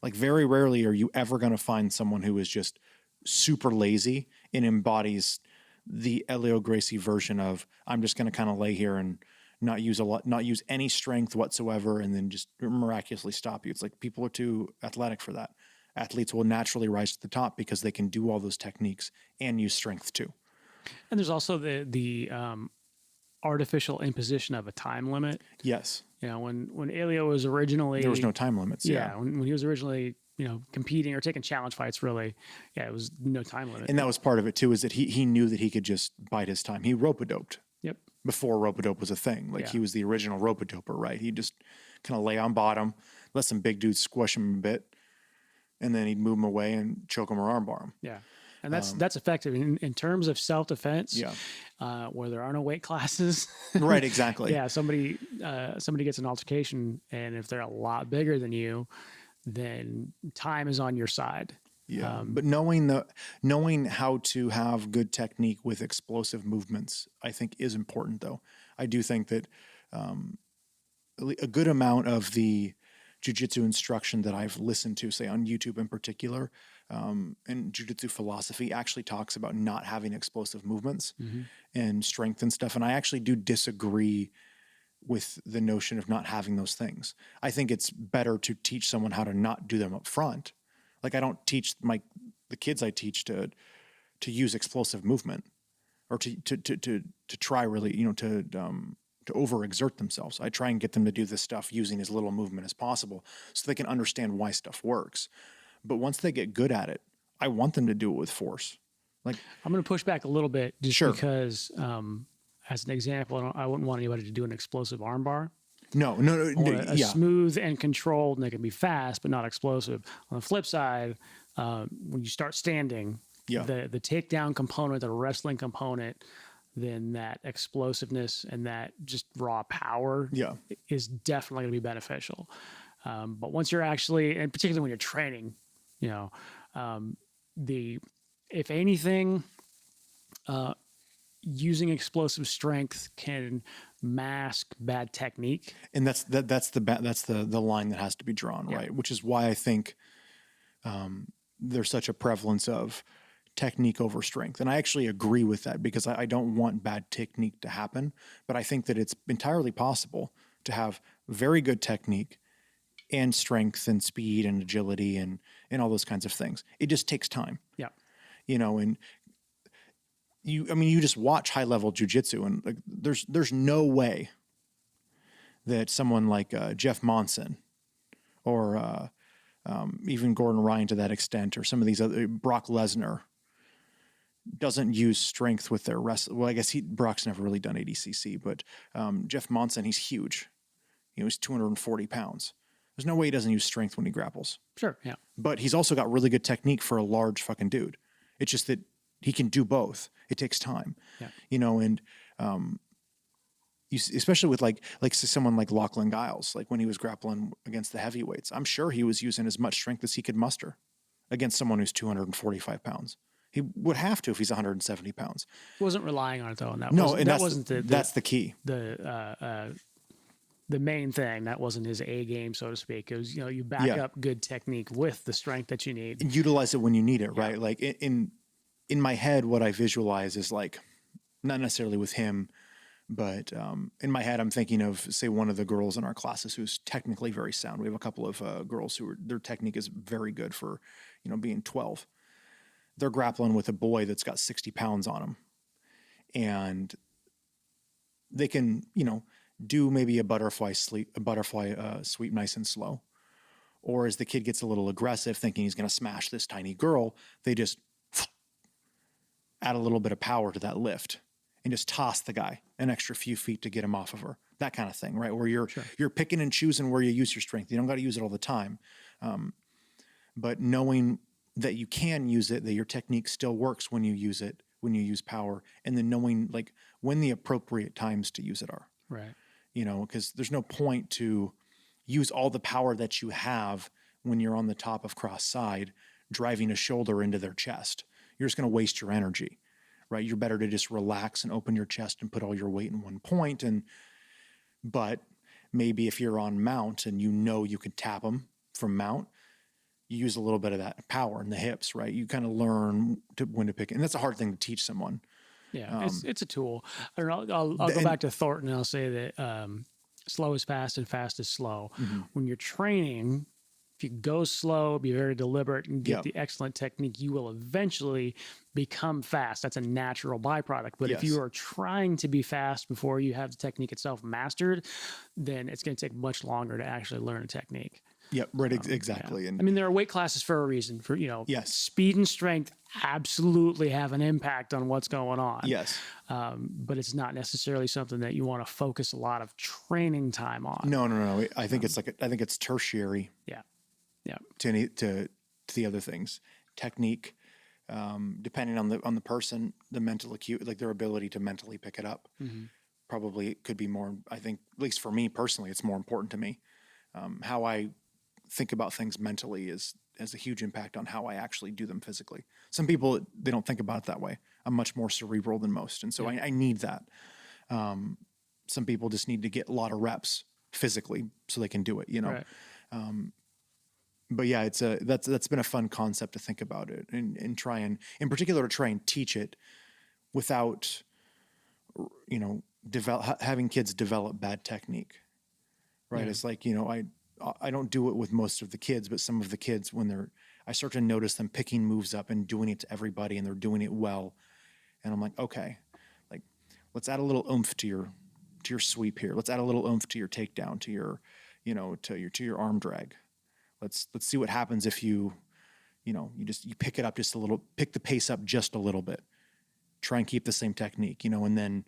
Like very rarely are you ever going to find someone who is just super lazy and embodies the Elio Gracie version of, I'm just going to kind of lay here and not use any strength whatsoever, and then just miraculously stop you. It's like people are too athletic for that. Athletes will naturally rise to the top because they can do all those techniques and use strength too. And there's also the artificial imposition of a time limit. Yes. When Elio was originally, there was no time limits. Yeah. When he was originally, competing or taking challenge fights, really, it was no time limit. And that was part of it too, is that he knew that he could just bide his time. He rope-a-doped. Yep. Before rope-a-dope was a thing. Like he was the original rope-a-doper, right? He'd just kind of lay on bottom, let some big dudes squish him a bit, and then he'd move him away and choke him or armbar him. Yeah. And that's effective in terms of self-defense. Yeah. Where there are no weight classes. Right, exactly. Yeah. Somebody gets an altercation, and if they're a lot bigger than you, then time is on your side. Yeah. But knowing how to have good technique with explosive movements, I think is important though. I do think that a good amount of the jiu-jitsu instruction that I've listened to, say on YouTube in particular, and jiu-jitsu philosophy actually talks about not having explosive movements and strength and stuff. And I actually do disagree with the notion of not having those things. I think it's better to teach someone how to not do them up front. Like I don't teach the kids I teach to use explosive movement or to try really, to overexert themselves. I try and get them to do this stuff using as little movement as possible so they can understand why stuff works. But once they get good at it, I want them to do it with force. Like I'm going to push back a little bit just Sure. because, as an example, I wouldn't want anybody to do an explosive armbar. No. A smooth and controlled, and they can be fast, but not explosive. On the flip side, when you start standing, the takedown component, the wrestling component, then that explosiveness and that just raw power is definitely going to be beneficial. But once you're actually, and particularly when you're training, if anything, using explosive strength can mask bad technique. And that's the line that has to be drawn, right? Which is why I think there's such a prevalence of technique over strength. And I actually agree with that because I don't want bad technique to happen, but I think that it's entirely possible to have very good technique and strength and speed and agility and all those kinds of things. It just takes time. Yeah. And you just watch high level jiu-jitsu and like, there's no way that someone like Jeff Monson or even Gordon Ryan to that extent, or some of these other, Brock Lesnar, doesn't use strength with their wrestling. Well, I guess Brock's never really done ADCC, but Jeff Monson, he's huge. He's 240 pounds. There's no way he doesn't use strength when he grapples. Sure, yeah. But he's also got really good technique for a large fucking dude. It's just that he can do both. It takes time. Yeah. Especially with like someone like Lachlan Giles, like when he was grappling against the heavyweights, I'm sure he was using as much strength as he could muster against someone who's 245 pounds. He would have to if he's 170 pounds. He wasn't relying on it though. And that's the key. The main thing, that wasn't his A game, so to speak. It was, you back up good technique with the strength that you need. And utilize it when you need it, right? Like in my head, what I visualize is like, not necessarily with him, but in my head, I'm thinking of, say, one of the girls in our classes who's technically very sound. We have a couple of girls their technique is very good for, being 12. They're grappling with a boy that's got 60 pounds on him. And they can, do maybe a butterfly sweep nice and slow. Or as the kid gets a little aggressive, thinking he's going to smash this tiny girl, they just add a little bit of power to that lift and just toss the guy an extra few feet to get him off of her. that kind of thing, right? Where you're Sure. you're picking and choosing where you use your strength. You don't got to use it all the time, but knowing that you can use it, that your technique still works when you use it, when you use power, and then knowing like when the appropriate times to use it are. Right. You know, because there's no point to use all the power that you have when you're on the top of cross side, driving a shoulder into their chest. You're just going to waste your energy, right? You're better to just relax and open your chest and put all your weight in one point. But maybe if you're on mount and you know you can tap them from mount, you use a little bit of that power in the hips, right? You kind of learn when to pick it. And that's a hard thing to teach someone. Yeah, it's a tool. I don't know, I'll go back to Thornton and I'll say that slow is fast and fast is slow. When you're training, if you go slow, be very deliberate, and get the excellent technique, you will eventually become fast. That's a natural byproduct. But if you are trying to be fast before you have the technique itself mastered, then it's going to take much longer to actually learn a technique. Yep, right, exactly. Yeah. And I mean, there are weight classes for a reason. For speed and strength absolutely have an impact on what's going on. Yes, but it's not necessarily something that you want to focus a lot of training time on. No. I think I think it's tertiary. Yeah. To the other things, technique, depending on the person, the mental acuity, like their ability to mentally pick it up. Probably it could be more. I think, at least for me personally, it's more important to me. How I think about things mentally has a huge impact on how I actually do them physically. Some people, they don't think about it that way. I'm much more cerebral than most, and so I need that. Some people just need to get a lot of reps physically so they can do it. You know. Right. But yeah, that's been a fun concept to think about it and try and, in particular, to try and teach it without, having kids develop bad technique, right? It's like, I don't do it with most of the kids, but some of the kids, I start to notice them picking moves up and doing it to everybody, and they're doing it well, and I'm like, okay, like let's add a little oomph to your sweep here. Let's add a little oomph to your takedown, to your, to your arm drag. Let's see what happens if you pick it up just a little, pick the pace up just a little bit, try and keep the same technique, and then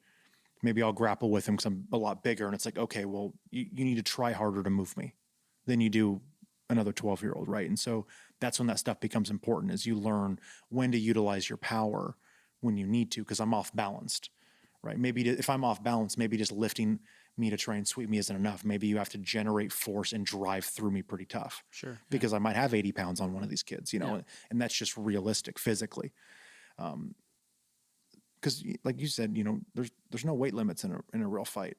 maybe I'll grapple with him because I'm a lot bigger. And it's like, okay, well, you need to try harder to move me than you do another 12-year-old, right? And so that's when that stuff becomes important, is you learn when to utilize your power when you need to, because I'm off balanced, right? Maybe if I'm off balance, maybe just lifting me to try and sweep me isn't enough. Maybe you have to generate force and drive through me pretty tough. Sure. Because I might have 80 pounds on one of these kids, and that's just realistic physically. Because like you said, there's no weight limits in a real fight.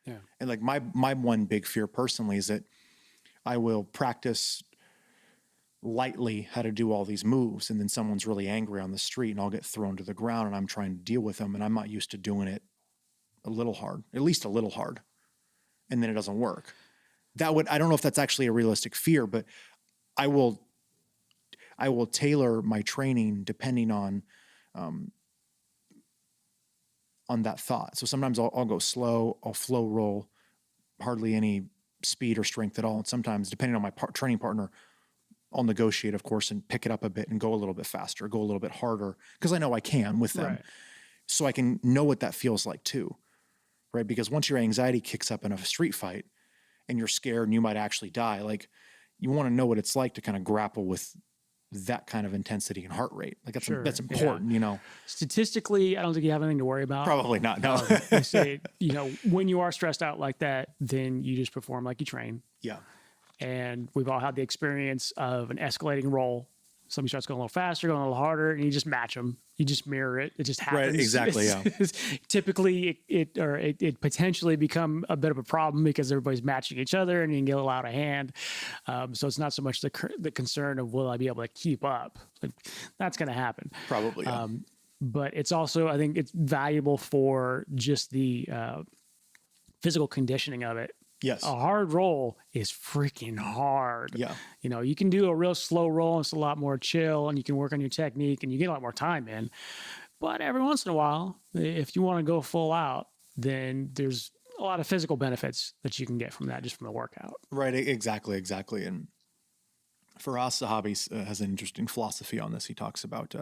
Yeah. And like my one big fear personally is that I will practice lightly how to do all these moves, and then someone's really angry on the street and I'll get thrown to the ground and I'm trying to deal with them, and I'm not used to doing it at least a little hard, and then it doesn't work. I don't know if that's actually a realistic fear, but I will tailor my training depending on that thought. So sometimes I'll go slow, I'll flow roll, hardly any speed or strength at all. And sometimes, depending on my training partner, I'll negotiate, of course, and pick it up a bit and go a little bit faster, go a little bit harder, because I know I can with them. Right. So I can know what that feels like too, right? Because once your anxiety kicks up in a street fight and you're scared and you might actually die, like you want to know what it's like to kind of grapple with that kind of intensity and heart rate. Like that's important, Statistically, I don't think you have anything to worry about. Probably not, no. They say, when you are stressed out like that, then you just perform like you train. Yeah. And we've all had the experience of an escalating roll. Somebody starts going a little faster, going a little harder, and you just match them. You just mirror it. It just happens. Right, exactly, yeah. Typically, it potentially become a bit of a problem because everybody's matching each other and you can get a little out of hand. So it's not so much the concern of will I be able to keep up. Like, that's going to happen. Probably, yeah. But it's also, I think it's valuable for just the physical conditioning of it. Yes. A hard roll is freaking hard. Yeah. You can do a real slow roll and it's a lot more chill and you can work on your technique and you get a lot more time in. But every once in a while, if you want to go full out, then there's a lot of physical benefits that you can get from that, just from the workout. Right. Exactly. And for us, Sahabi has an interesting philosophy on this. He talks about,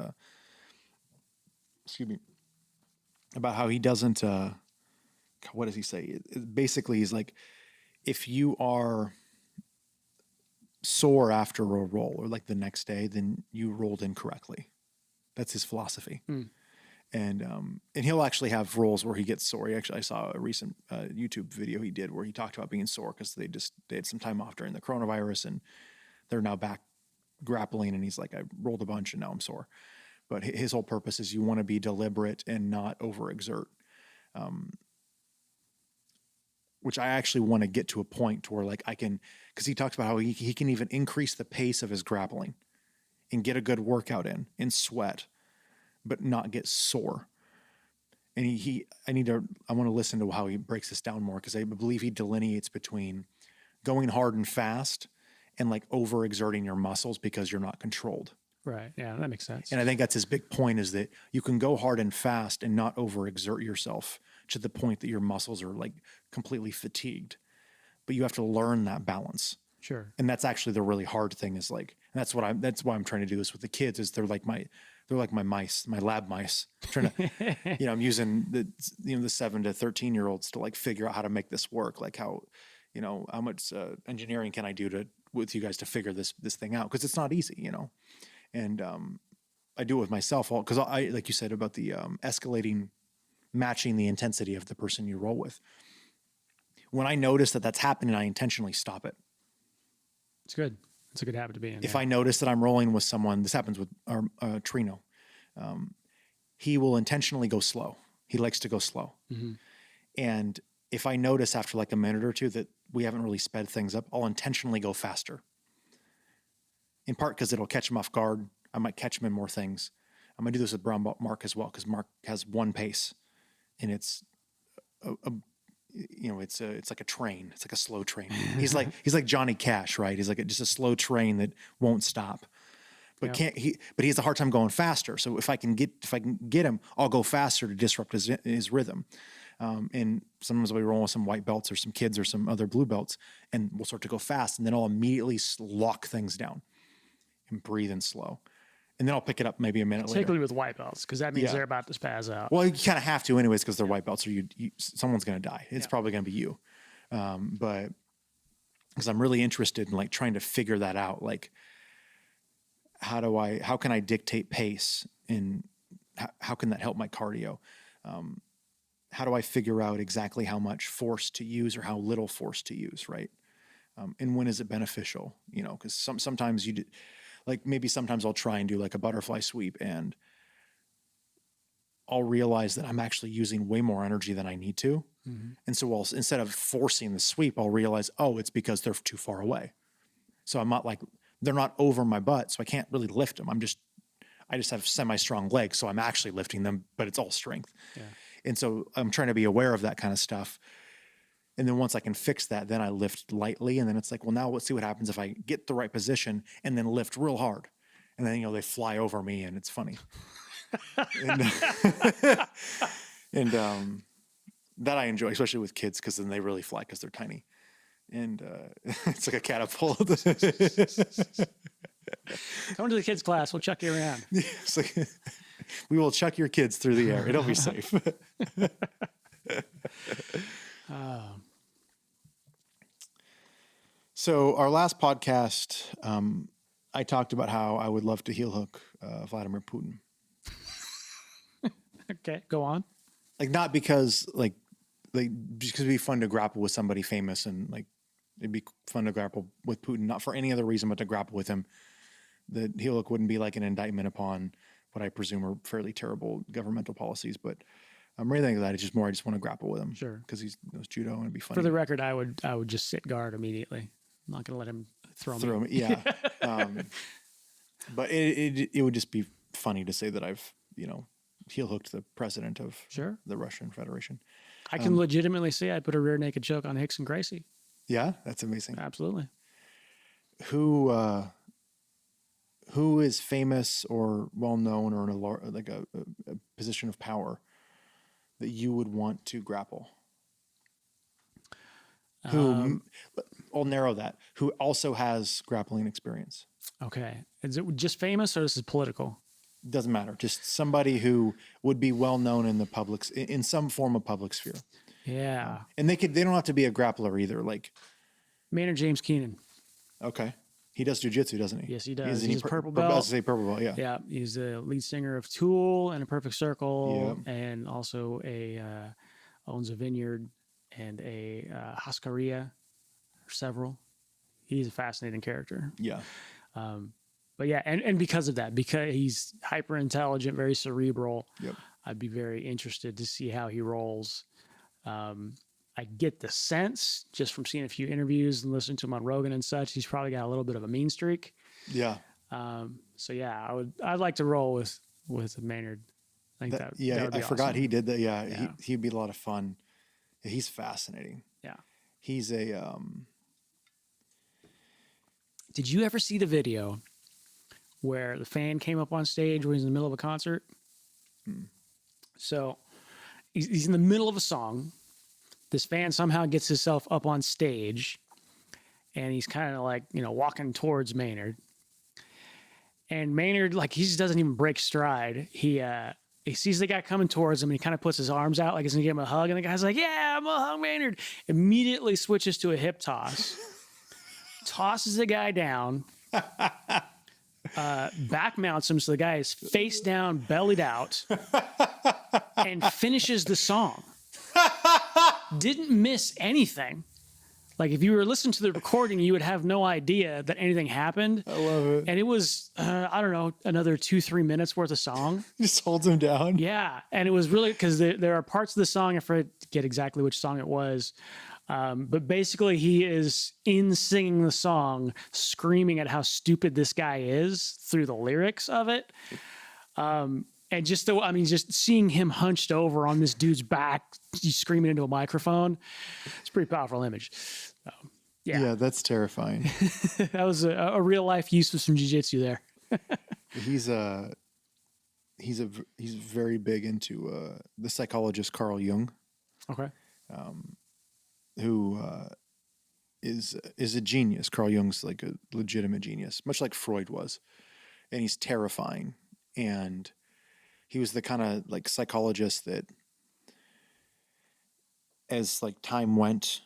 about how he doesn't what does he say? Basically, he's like, if you are sore after a roll or like the next day, then you rolled incorrectly. That's his philosophy. And he'll actually have rolls where he gets sore. I saw a recent YouTube video he did where he talked about being sore because they had some time off during the coronavirus and they're now back grappling. And he's like, I rolled a bunch and now I'm sore. But his whole purpose is you want to be deliberate and not overexert. Which I actually want to get to a point to where like I can, because he talks about how he can even increase the pace of his grappling and get a good workout in and sweat, but not get sore. And I want to listen to how he breaks this down more, because I believe he delineates between going hard and fast and like overexerting your muscles because you're not controlled. Right. Yeah, that makes sense. And I think that's his big point, is that you can go hard and fast and not overexert yourself to the point that your muscles are like completely fatigued. But you have to learn that balance. Sure. And that's actually the really hard thing, is like, and that's why I'm trying to do this with the kids, is they're like my mice, my lab mice. I'm trying to, I'm using the 7 to 13-year-olds to like figure out how to make this work. Like how much engineering can I do with you guys to figure this thing out? Cause it's not easy, And I do it with myself, because I, like you said about the escalating, matching the intensity of the person you roll with. When I notice that that's happening, I intentionally stop it. It's good. It's a good habit to be in. If I notice that I'm rolling with someone, this happens with our Trino, he will intentionally go slow. He likes to go slow. Mm-hmm. And if I notice after like a minute or two that we haven't really sped things up, I'll intentionally go faster. In part because it'll catch him off guard. I might catch him in more things. I'm going to do this with brown belt Mark as well, because Mark has one pace, and it's it's like a train. It's like a slow train. He's like Johnny Cash, right? He's like just a slow train that won't stop. But But he has a hard time going faster. So if I can get him, I'll go faster to disrupt his rhythm. And sometimes we roll with some white belts or some kids or some other blue belts, and we'll start to go fast, and then I'll immediately lock things down and breathe in slow. And then I'll pick it up maybe a minute later. Particularly with white belts, because that means they're about to spaz out. Well, you kind of have to anyways, because they're white belts, or someone's going to die. It's probably going to be you. But because I'm really interested in like trying to figure that out, like how can I dictate pace, and how can that help my cardio? How do I figure out exactly how much force to use or how little force to use, right? And when is it beneficial? Because sometimes sometimes I'll try and do like a butterfly sweep, and I'll realize that I'm actually using way more energy than I need to. Mm-hmm. And so instead of forcing the sweep, I'll realize, it's because they're too far away. So I'm not like, they're not over my butt, so I can't really lift them. I just have semi-strong legs, so I'm actually lifting them, but it's all strength. Yeah. And so I'm trying to be aware of that kind of stuff. And then once I can fix that, then I lift lightly. And then it's like, well, now let's see what happens if I get the right position and then lift real hard. And then, they fly over me, and it's funny. and that I enjoy, especially with kids, because then they really fly because they're tiny. And it's like a catapult. Come to the kids' class. We'll chuck you around. It's like, we will chuck your kids through the air. It'll be safe. So our last podcast, I talked about how I would love to heel hook Vladimir Putin. Okay, go on. Like, not because just because it'd be fun to grapple with somebody famous, and like it'd be fun to grapple with Putin, not for any other reason but to grapple with him. The heel hook wouldn't be like an indictment upon what I presume are fairly terrible governmental policies, but I'm really thinking that it's just more I just want to grapple with him. Sure, because he knows judo and it'd be fun. For the record, I would just sit guard immediately. I'm not going to let him throw me. Yeah. But it would just be funny to say that I've heel hooked the president of the Russian Federation. I can legitimately say I put a rear naked choke on Hickson Gracie. Yeah, that's amazing. Absolutely. Who is famous or well known or in a position of power that you would want to grapple? I'll narrow that. Who also has grappling experience? Okay. Is it just famous, or this is political? Doesn't matter. Just somebody who would be well known in the in some form of public sphere. Yeah. And they don't have to be a grappler either. Like, Maynard James Keenan. okay. He does jujitsu, doesn't he? Yes, he does. He's He's a purple I was belt. going to say purple belt, yeah. Yeah, he's the lead singer of Tool and A Perfect Circle, Yeah. and also owns a vineyard and a Hoscaria, several. He's a fascinating character. Yeah. But yeah, and because of that, because he's hyper intelligent, very cerebral, Yep. I'd be very interested to see how he rolls. I get the sense just from seeing a few interviews and listening to him on Rogan and such, he's probably got a little bit of a mean streak. Yeah. So yeah, I'd like to roll with Maynard. I think that would be I forgot awesome. he did that. Yeah, Yeah. He'd be a lot of fun. Yeah, he's fascinating. Yeah. He's a Did you ever see the video where the fan came up on stage when he's in the middle of a concert? So he's in the middle of a song. This fan somehow gets himself up on stage, and he's kind of like, walking towards Maynard. And Maynard, like, he just doesn't even break stride. He sees the guy coming towards him, and he kind of puts his arms out like he's gonna give him a hug. And the guy's like, "Yeah, I'm gonna hug Maynard." Immediately switches to a hip toss, tosses the guy down, back mounts him so the guy is face down, bellied out, and finishes the song. Didn't miss anything. Like, if you were listening to the recording, you would have no idea that anything happened. I love it. And it was, I don't know, another 2-3 minutes worth of song. Just holds him down. Yeah. And it was really, because there are parts of the song, I forget exactly which song it was. But basically, he is in singing the song, screaming at how stupid this guy is through the lyrics of it. And just seeing him hunched over on this dude's back, he's screaming into a microphone. It's a pretty powerful image. Yeah, that's terrifying. That was a real life use of some jiu-jitsu there. He's very big into the psychologist Carl Jung, Okay. who is a genius. Carl Jung's like a legitimate genius, much like Freud was, and he's terrifying. And he was the kind of like psychologist that, as like time went,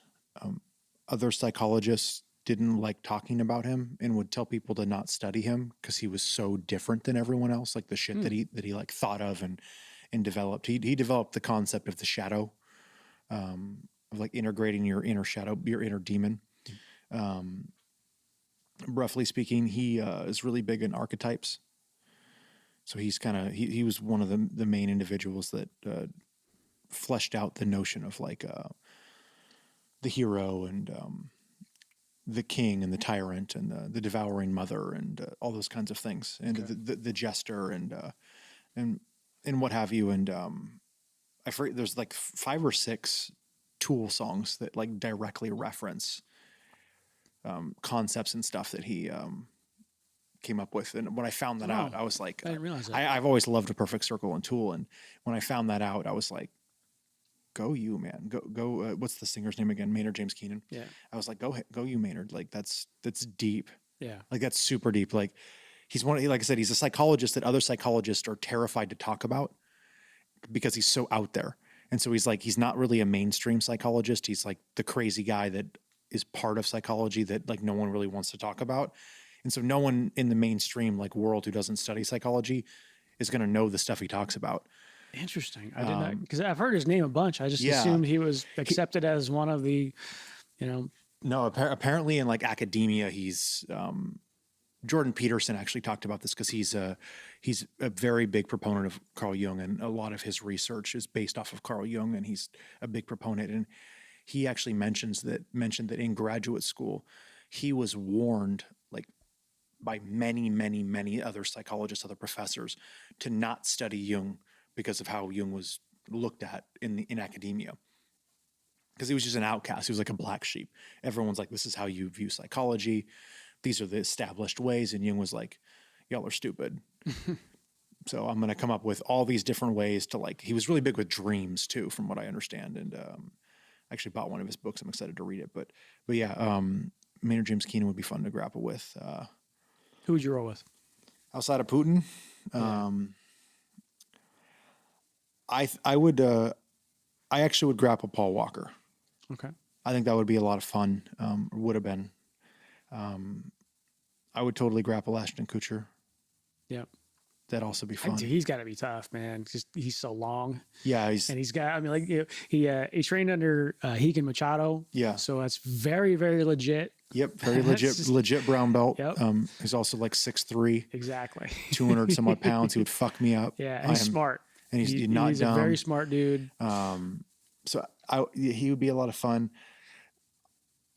other psychologists didn't like talking about him and would tell people to not study him because he was so different than everyone else. Like the shit that he like thought of and developed. He developed the concept of the shadow, of like integrating your inner shadow, your inner demon. Roughly speaking, he is really big in archetypes. So he's he was one of the main individuals that fleshed out the notion of like the hero and the king and the tyrant and the devouring mother and all those kinds of things, and the jester and what have you. And I forget, there's like 5 or 6 Tool songs that like directly reference concepts and stuff that he came up with. And when I found that out, I was like, I didn't realize that. I've always loved A Perfect Circle and Tool. And when I found that out, I was like, go you, man, go. What's the singer's name again? Maynard James Keenan. Yeah. I was like, go you, Maynard. Like that's deep. Yeah. Like that's super deep. Like like I said, he's a psychologist that other psychologists are terrified to talk about because he's so out there. And so he's not really a mainstream psychologist. He's like the crazy guy that is part of psychology that like no one really wants to talk about. And so no one in the mainstream like world who doesn't study psychology is going to know the stuff he talks about. Interesting. I did not, because I've heard his name a bunch. I just assumed he was accepted as one of the, No, apparently in like academia, he's Jordan Peterson actually talked about this because he's a very big proponent of Carl Jung, and a lot of his research is based off of Carl Jung, and he's a big proponent. And he actually mentioned that in graduate school, he was warned like by many, many, many other psychologists, other professors, to not study Jung because of how Jung was looked at in academia. Because he was just an outcast. He was like a black sheep. Everyone's like, this is how you view psychology. These are the established ways. And Jung was like, y'all are stupid. So I'm going to come up with all these different ways to like, he was really big with dreams too, from what I understand. And I actually bought one of his books. I'm excited to read it. But yeah, Maynard James Keenan would be fun to grapple with. Who would you roll with? Outside of Putin, I I actually would grapple Paul Walker. Okay. I think that would be a lot of fun. Would have been. I would totally grapple Ashton Kutcher. Yep. That'd also be fun. He's got to be tough, man. Just he's so long. Yeah, And he's got. I mean, like he trained under Higan Machado. Yeah. So that's very, very legit. Yep, very legit brown belt. Yep. He's also like 6'3", Exactly. 200 some odd pounds. He would fuck me up. Yeah, and he's smart. And he's not he's dumb. a very smart dude. So he would be a lot of fun.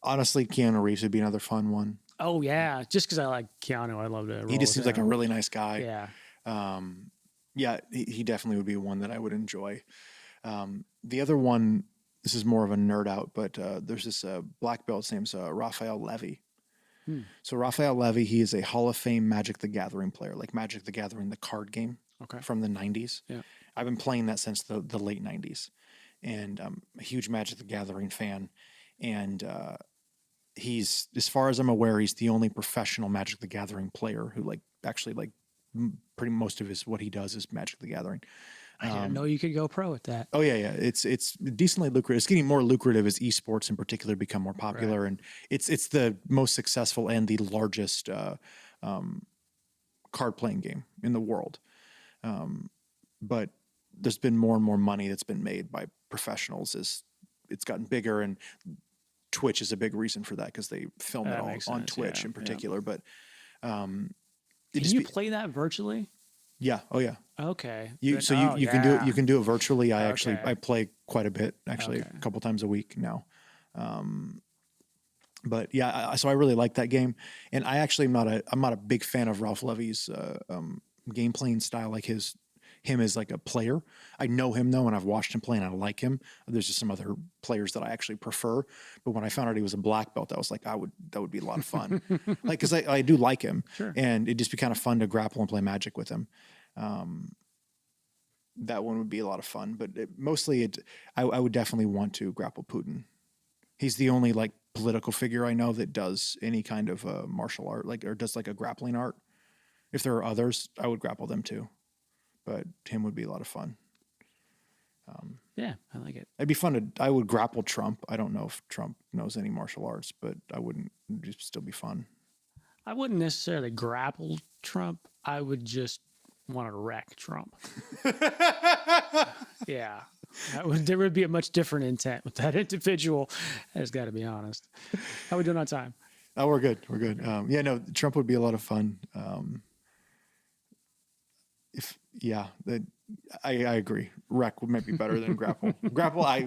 Honestly, Keanu Reeves would be another fun one. Oh yeah, just because I like Keanu, I'd love to. He just seems like a really nice guy. Yeah. Yeah, he definitely would be one that I would enjoy. The other one, this is more of a nerd out, but there's this black belt. His name's Raphael Levy. So Raphael Levy, he is a Hall of Fame Magic the Gathering player, like Magic the Gathering, the card game from the 90s. Yeah. I've been playing that since the late 90s. And I'm a huge Magic the Gathering fan. And he's, as far as I'm aware, he's the only professional Magic the Gathering player who actually pretty most of what he does is Magic the Gathering. I didn't know you could go pro at that. Oh yeah. It's decently lucrative. It's getting more lucrative as esports in particular become more popular, and it's the most successful and the largest card playing game in the world. But there's been more and more money that's been made by professionals as it's gotten bigger, and Twitch is a big reason for that because they film it all on Twitch in particular. But can you play that virtually? Yeah. Oh yeah. Okay. You can do it. You can do it virtually. I play quite a bit, actually, a couple times a week now. But yeah, so I really like that game, and I actually I'm not a big fan of Ralph Levy's game playing style, like him as like a player. I know him though, and I've watched him play, and I like him. There's just some other players that I actually prefer. But when I found out he was a black belt, I was like, that would be a lot of fun. Like, because I do like him, and it'd just be kind of fun to grapple and play Magic with him. That one would be a lot of fun, but I would definitely want to grapple Putin. He's the only like political figure I know that does any kind of martial art, or does like a grappling art. If there are others, I would grapple them too. But him would be a lot of fun. Yeah, I like it. It'd be fun I would grapple Trump. I don't know if Trump knows any martial arts, but it'd still be fun. I wouldn't necessarily grapple Trump. I would just want to wreck Trump. Yeah. There would be a much different intent with that individual. I just got to be honest. How are we doing on time? Oh, we're good. We're good. Yeah, no, Trump would be a lot of fun. I agree. Wreck might be better than grapple. Grapple, I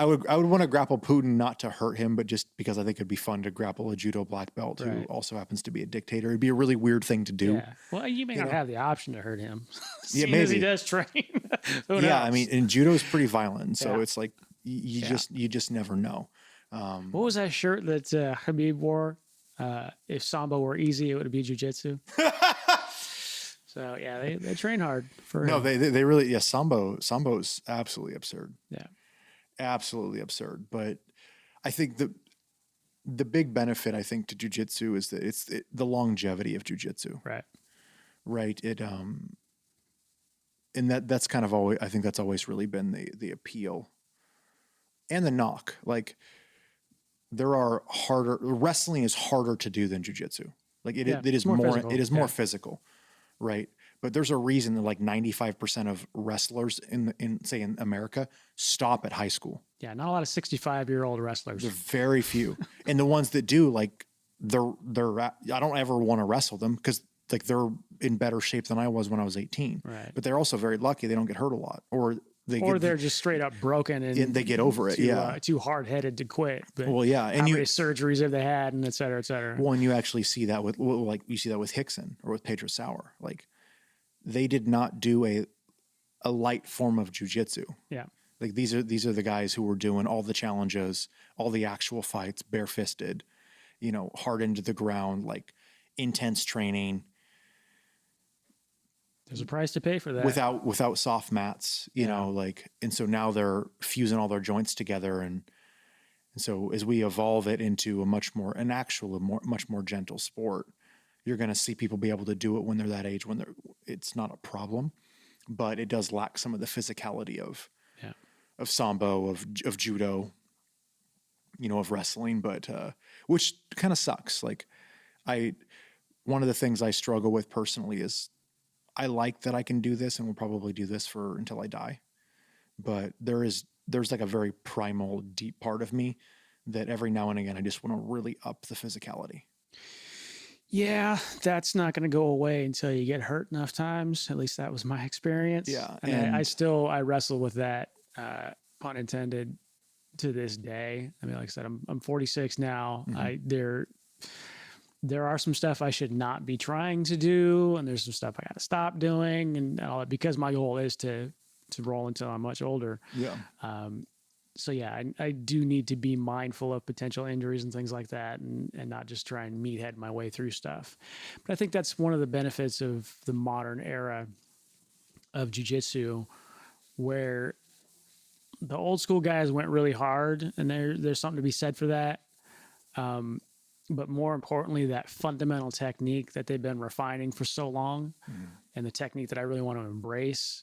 would want to grapple Putin, not to hurt him, but just because I think it'd be fun to grapple a judo black belt who also happens to be a dictator. It'd be a really weird thing to do. Yeah. Well, you may not have the option to hurt him. Yeah, maybe. As he does train. Yeah, I mean, and judo is pretty violent, so it's like you just never know. What was that shirt that Khabib wore? If Sambo were easy, it would be Jiu Jitsu. So yeah, they train hard for him. They really Sambo's absolutely absurd. Yeah. Absolutely absurd. But I think the big benefit, I think, to jiu-jitsu is that it's the longevity of jiu-jitsu. Right. It and that's kind of always, I think that's always really been the appeal and the knock. Like, wrestling is harder to do than jiu-jitsu. Like it is more physical. Right. But there's a reason that like 95% of wrestlers in America stop at high school. Yeah. Not a lot of 65-year-old wrestlers. They're very few. And the ones that do, like they're I don't ever want to wrestle them because like they're in better shape than I was when I was 18. Right. But they're also very lucky. They don't get hurt a lot, or they're just straight up broken and they get over it. Too hard headed to quit. But and how many surgeries have they had, and et cetera, et cetera. Well, and you actually see that with Hickson or with Pedro Sauer. Like, they did not do a light form of jiu-jitsu. Yeah. Like these are the guys who were doing all the challenges, all the actual fights, barefisted, hard into the ground, like intense training. There's a price to pay for that. Without soft mats, and so now they're fusing all their joints together, and so as we evolve it into a much more gentle sport, you're going to see people be able to do it when they're that age, it's not a problem, but it does lack some of the physicality sambo, of judo, of wrestling, but which kind of sucks. Like one of the things I struggle with personally is I like that I can do this and will probably do this for until I die. But there's like a very primal, deep part of me that every now and again, I just want to really up the physicality. Yeah, that's not going to go away until you get hurt enough times. At least that was my experience. Yeah. And I wrestle with that, pun intended, to this day. I mean, like I said, I'm 46 now. There are some stuff I should not be trying to do, and there's some stuff I got to stop doing, and all that, because my goal is to roll until I'm much older. Yeah. So yeah, I do need to be mindful of potential injuries and things like that, and not just try and meathead my way through stuff. But I think that's one of the benefits of the modern era of jiu-jitsu, where the old school guys went really hard, and there's something to be said for that. But more importantly, that fundamental technique that they've been refining for so long, and the technique that I really want to embrace.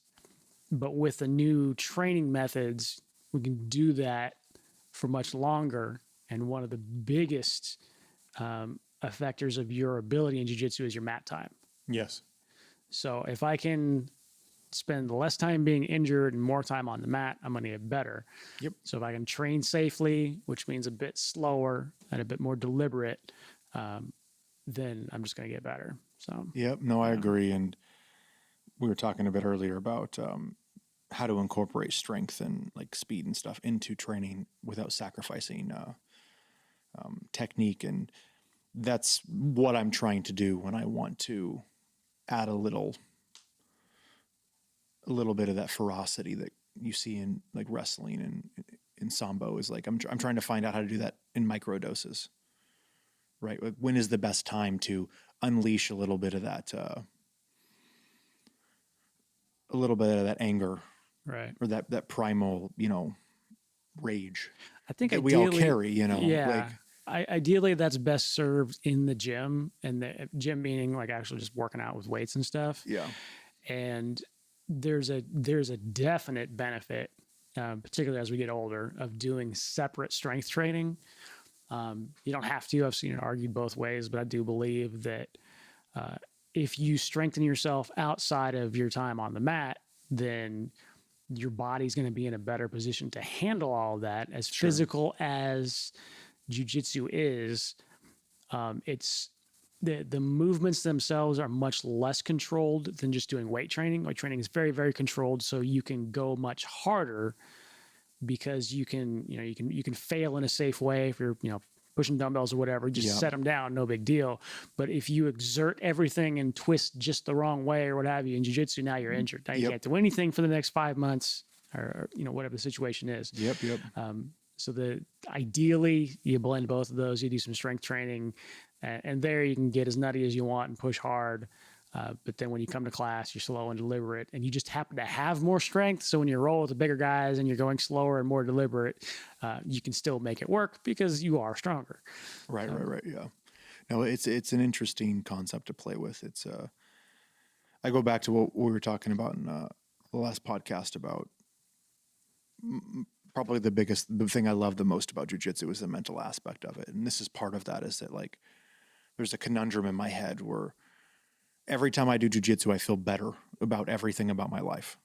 But with the new training methods, we can do that for much longer. And one of the biggest affectors of your ability in jiu-jitsu is your mat time. Yes. So if I can spend less time being injured and more time on the mat, I'm going to get better. Yep. So if I can train safely, which means a bit slower and a bit more deliberate, then I'm just going to get better. So. Yep. No, I agree. And we were talking a bit earlier about how to incorporate strength and like speed and stuff into training without sacrificing technique. And that's what I'm trying to do when I want to add a little bit of that ferocity that you see in like wrestling and in sambo. Is like I'm trying to find out how to do that in micro doses, right? Like when is the best time to unleash a little bit of that anger, Right. or that primal, rage. I think that we all carry, Yeah. Ideally, that's best served in the gym, and the gym meaning like actually just working out with weights and stuff. Yeah. And there's a definite benefit, particularly as we get older, of doing separate strength training. You don't have to. I've seen it argued both ways, but I do believe that if you strengthen yourself outside of your time on the mat, then your body's going to be in a better position to handle all of that. As physical as jiu-jitsu is, it's the movements themselves are much less controlled than just doing weight training. Weight training is very, very controlled, so you can go much harder because you can fail in a safe way if you're, pushing dumbbells or whatever, just set them down, no big deal. But if you exert everything and twist just the wrong way or what have you in jiu-jitsu, now you're injured. Now you can't do anything for the next 5 months or whatever the situation is. Yep. So ideally you blend both of those. You do some strength training, and there you can get as nutty as you want and push hard. But then when you come to class, you're slow and deliberate, and you just happen to have more strength. So when you roll with the bigger guys and you're going slower and more deliberate, you can still make it work because you are stronger. Right. Yeah. No, it's an interesting concept to play with. It's I go back to what we were talking about in the last podcast about probably the thing I love the most about jiu-jitsu is the mental aspect of it. And this is part of that, is that like there's a conundrum in my head where every time I do jiu-jitsu, I feel better about everything about my life,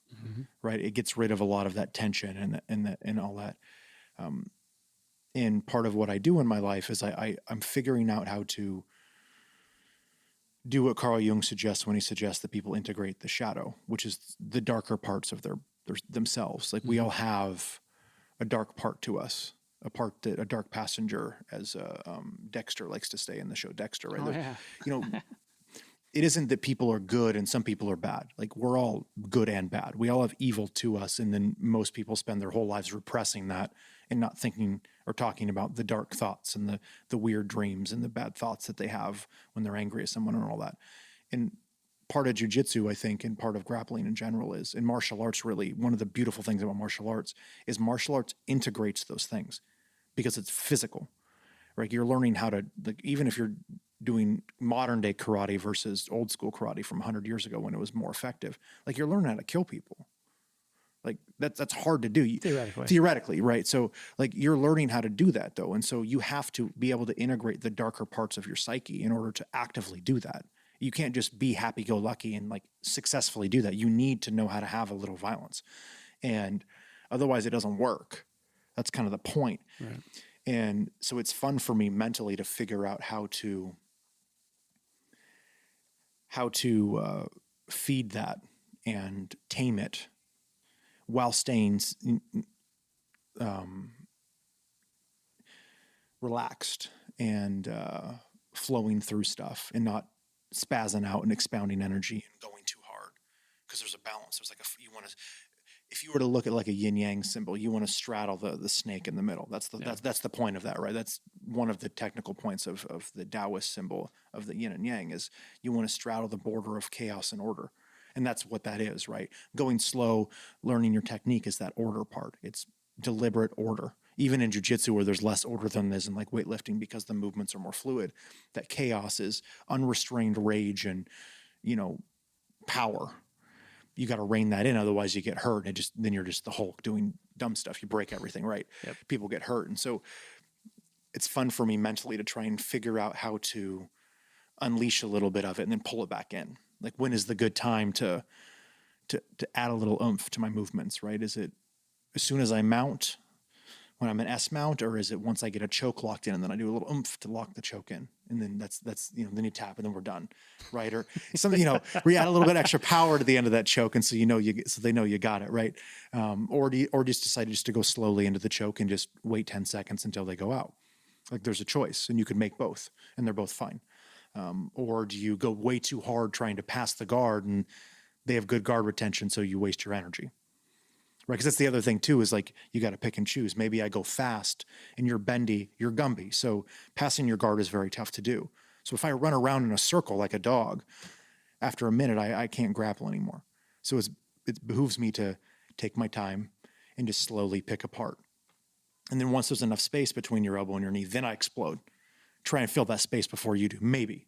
right? It gets rid of a lot of that tension and all that. And part of what I do in my life is I'm figuring out how to do what Carl Jung suggests when he suggests that people integrate the shadow, which is the darker parts of themselves. Like we all have a dark part to us, a dark passenger, as Dexter likes to say in the show Dexter, right? Oh, yeah. It isn't that people are good and some people are bad. Like we're all good and bad. We all have evil to us. And then most people spend their whole lives repressing that and not thinking or talking about the dark thoughts and the weird dreams and the bad thoughts that they have when they're angry at someone and all that. And part of jiu-jitsu, I think, and part of grappling in general is, in martial arts, really, one of the beautiful things about martial arts is martial arts integrates those things because it's physical, right? You're learning how to, like, even if you're doing modern day karate versus old school karate from 100 years ago when it was more effective, like you're learning how to kill people. Like that's hard to do Theoretically. right? So like you're learning how to do that though. And so you have to be able to integrate the darker parts of your psyche in order to actively do that. You can't just be happy-go-lucky and like successfully do that. You need to know how to have a little violence, and otherwise it doesn't work. That's kind of the point. Right. And so it's fun for me mentally to figure out how to feed that and tame it while staying relaxed and flowing through stuff and not spazzing out and expounding energy and going too hard, because there's a balance. There's like you want to, if you were to look at like a yin yang symbol, you want to straddle the snake in the middle. That's the point of that, right? That's one of the technical points of the Taoist symbol of the yin and yang, is you want to straddle the border of chaos and order. And that's what that is, right? Going slow, learning your technique is that order part. It's deliberate order. Even in jiu-jitsu, where there's less order than there's in like weightlifting, because the movements are more fluid, that chaos is unrestrained rage and, power. You got to rein that in. Otherwise you get hurt. And then you're just the Hulk doing dumb stuff. You break everything, right? Yep. People get hurt. And so it's fun for me mentally to try and figure out how to unleash a little bit of it and then pull it back in. Like, when is the good time to add a little oomph to my movements, right? Is it as soon as I mount, when I'm in S mount, or is it once I get a choke locked in and then I do a little oomph to lock the choke in, and then that's then you tap and then we're done, right? Or something, where you add a little bit extra power to the end of that choke, and so they know you got it, right? Or just decide just to go slowly into the choke and just wait 10 seconds until they go out. Like, there's a choice, and you can make both, and they're both fine. Or do you go way too hard trying to pass the guard, and they have good guard retention, so you waste your energy, right? Because that's the other thing too, is like, you got to pick and choose. Maybe I go fast and you're bendy, you're Gumby, so passing your guard is very tough to do. So if I run around in a circle like a dog, after a minute, I can't grapple anymore. So it behooves me to take my time and just slowly pick apart. And then once there's enough space between your elbow and your knee, then I explode. Try and fill that space before you do, maybe,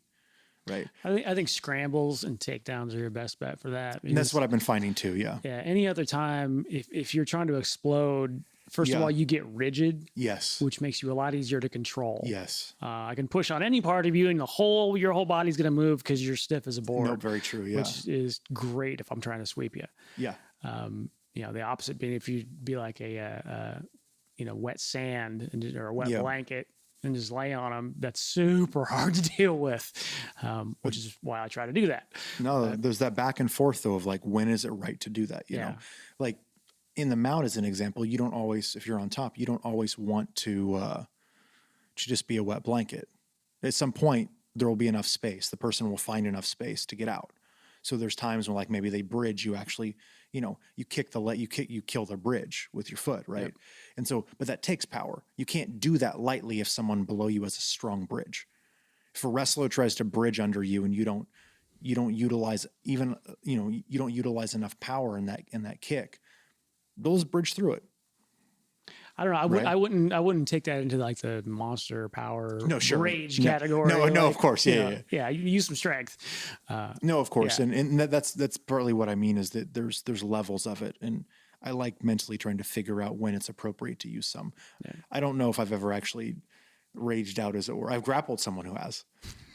right? I think scrambles and takedowns are your best bet for that. And that's what I've been finding too, yeah. Yeah, any other time, if you're trying to explode, first of all, you get rigid. Yes. Which makes you a lot easier to control. Yes. I can push on any part of you, and your whole body's going to move because you're stiff as a board. No, very true, yeah. Which is great if I'm trying to sweep you. Yeah. The opposite being if you'd be like a wet sand or a wet blanket and just lay on them, that's super hard to deal with, which is why I try to do that. No, there's that back and forth though of like, when is it right to do that? You know, like in the mount as an example, you don't always, if you're on top, you don't always want to just be a wet blanket. At some point there will be enough space. The person will find enough space to get out. So there's times when like maybe they bridge, you actually, you kill the bridge with your foot, right? Yep. And so, but that takes power. You can't do that lightly if someone below you has a strong bridge. If a wrestler tries to bridge under you and you don't utilize enough power in that kick, those bridge through it. I don't know. I wouldn't take that into like the monster power rage category. No, like, of course. Yeah. You use some strength. No, of course. Yeah. And that's partly what I mean, is that there's levels of it. And I like mentally trying to figure out when it's appropriate to use some. Yeah. I don't know if I've ever actually raged out, as it were. I've grappled someone who has,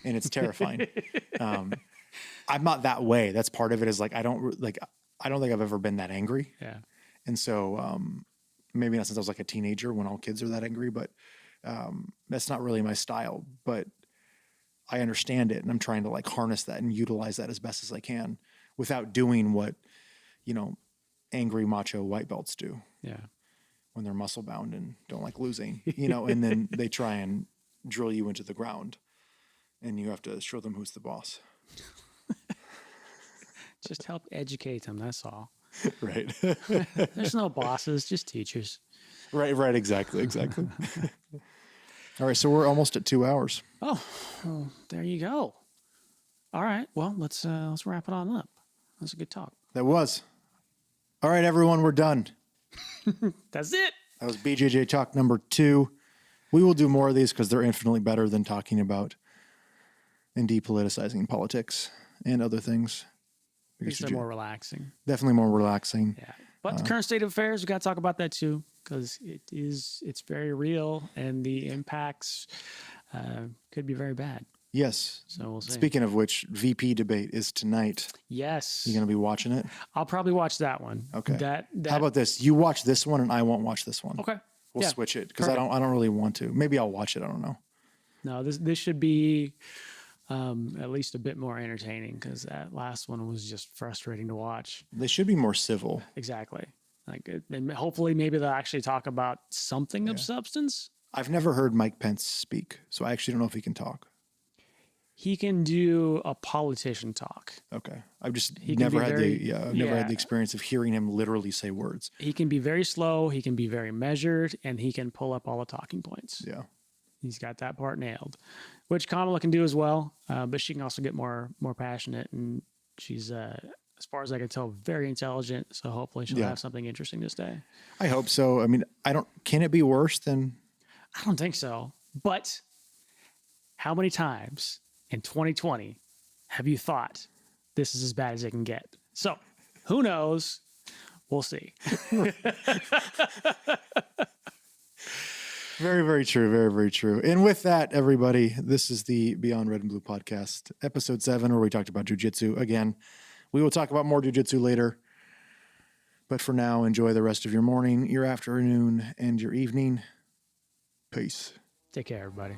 and it's terrifying. I'm not that way. That's part of it, is like, I don't think I've ever been that angry. Yeah. And so, maybe not since I was like a teenager, when all kids are that angry, but that's not really my style. But I understand it, and I'm trying to like harness that and utilize that as best as I can without doing what, angry macho white belts do. Yeah. When they're muscle bound and don't like losing, and then they try and drill you into the ground, and you have to show them who's the boss. Just help educate them. That's all. Right. There's no bosses, just teachers. Right. Exactly. All right. So we're almost at 2 hours. Oh, well, there you go. All right. Well, let's wrap it on up. That's a good talk. That was. All right, everyone, we're done. That's it. That was BJJ Talk number 2. We will do more of these because they're infinitely better than talking about and depoliticizing politics and other things. Because they're more relaxing. Definitely more relaxing. Yeah. But the current state of affairs, we got to talk about that too, because it's very real, and the impacts could be very bad. Yes. So we'll see. Speaking of which, VP debate is tonight. Yes. You going to be watching it? I'll probably watch that one. Okay. That How about this? You watch this one and I won't watch this one. Okay. We'll switch it because I don't really want to. Maybe I'll watch it. I don't know. No, this should be at least a bit more entertaining, because that last one was just frustrating to watch. They should be more civil. Exactly. Like, and hopefully maybe they'll actually talk about something of substance. I've never heard Mike Pence speak, so I actually don't know if he can talk. He can do a politician talk. Okay. I've just never had the experience of hearing him literally say words. He can be very slow. He can be very measured, and he can pull up all the talking points. Yeah. He's got that part nailed, which Kamala can do as well. But she can also get more passionate, and she's, as far as I can tell, very intelligent. So hopefully she'll have something interesting to say. I hope so. I mean, can it be worse than? I don't think so. But how many times in 2020 have you thought this is as bad as it can get? So who knows? We'll see. Very, very true. Very, very true. And with that, everybody, this is the Beyond Red and Blue podcast, episode 7, where we talked about jiu-jitsu. Again, we will talk about more jiu-jitsu later. But for now, enjoy the rest of your morning, your afternoon, and your evening. Peace. Take care, everybody.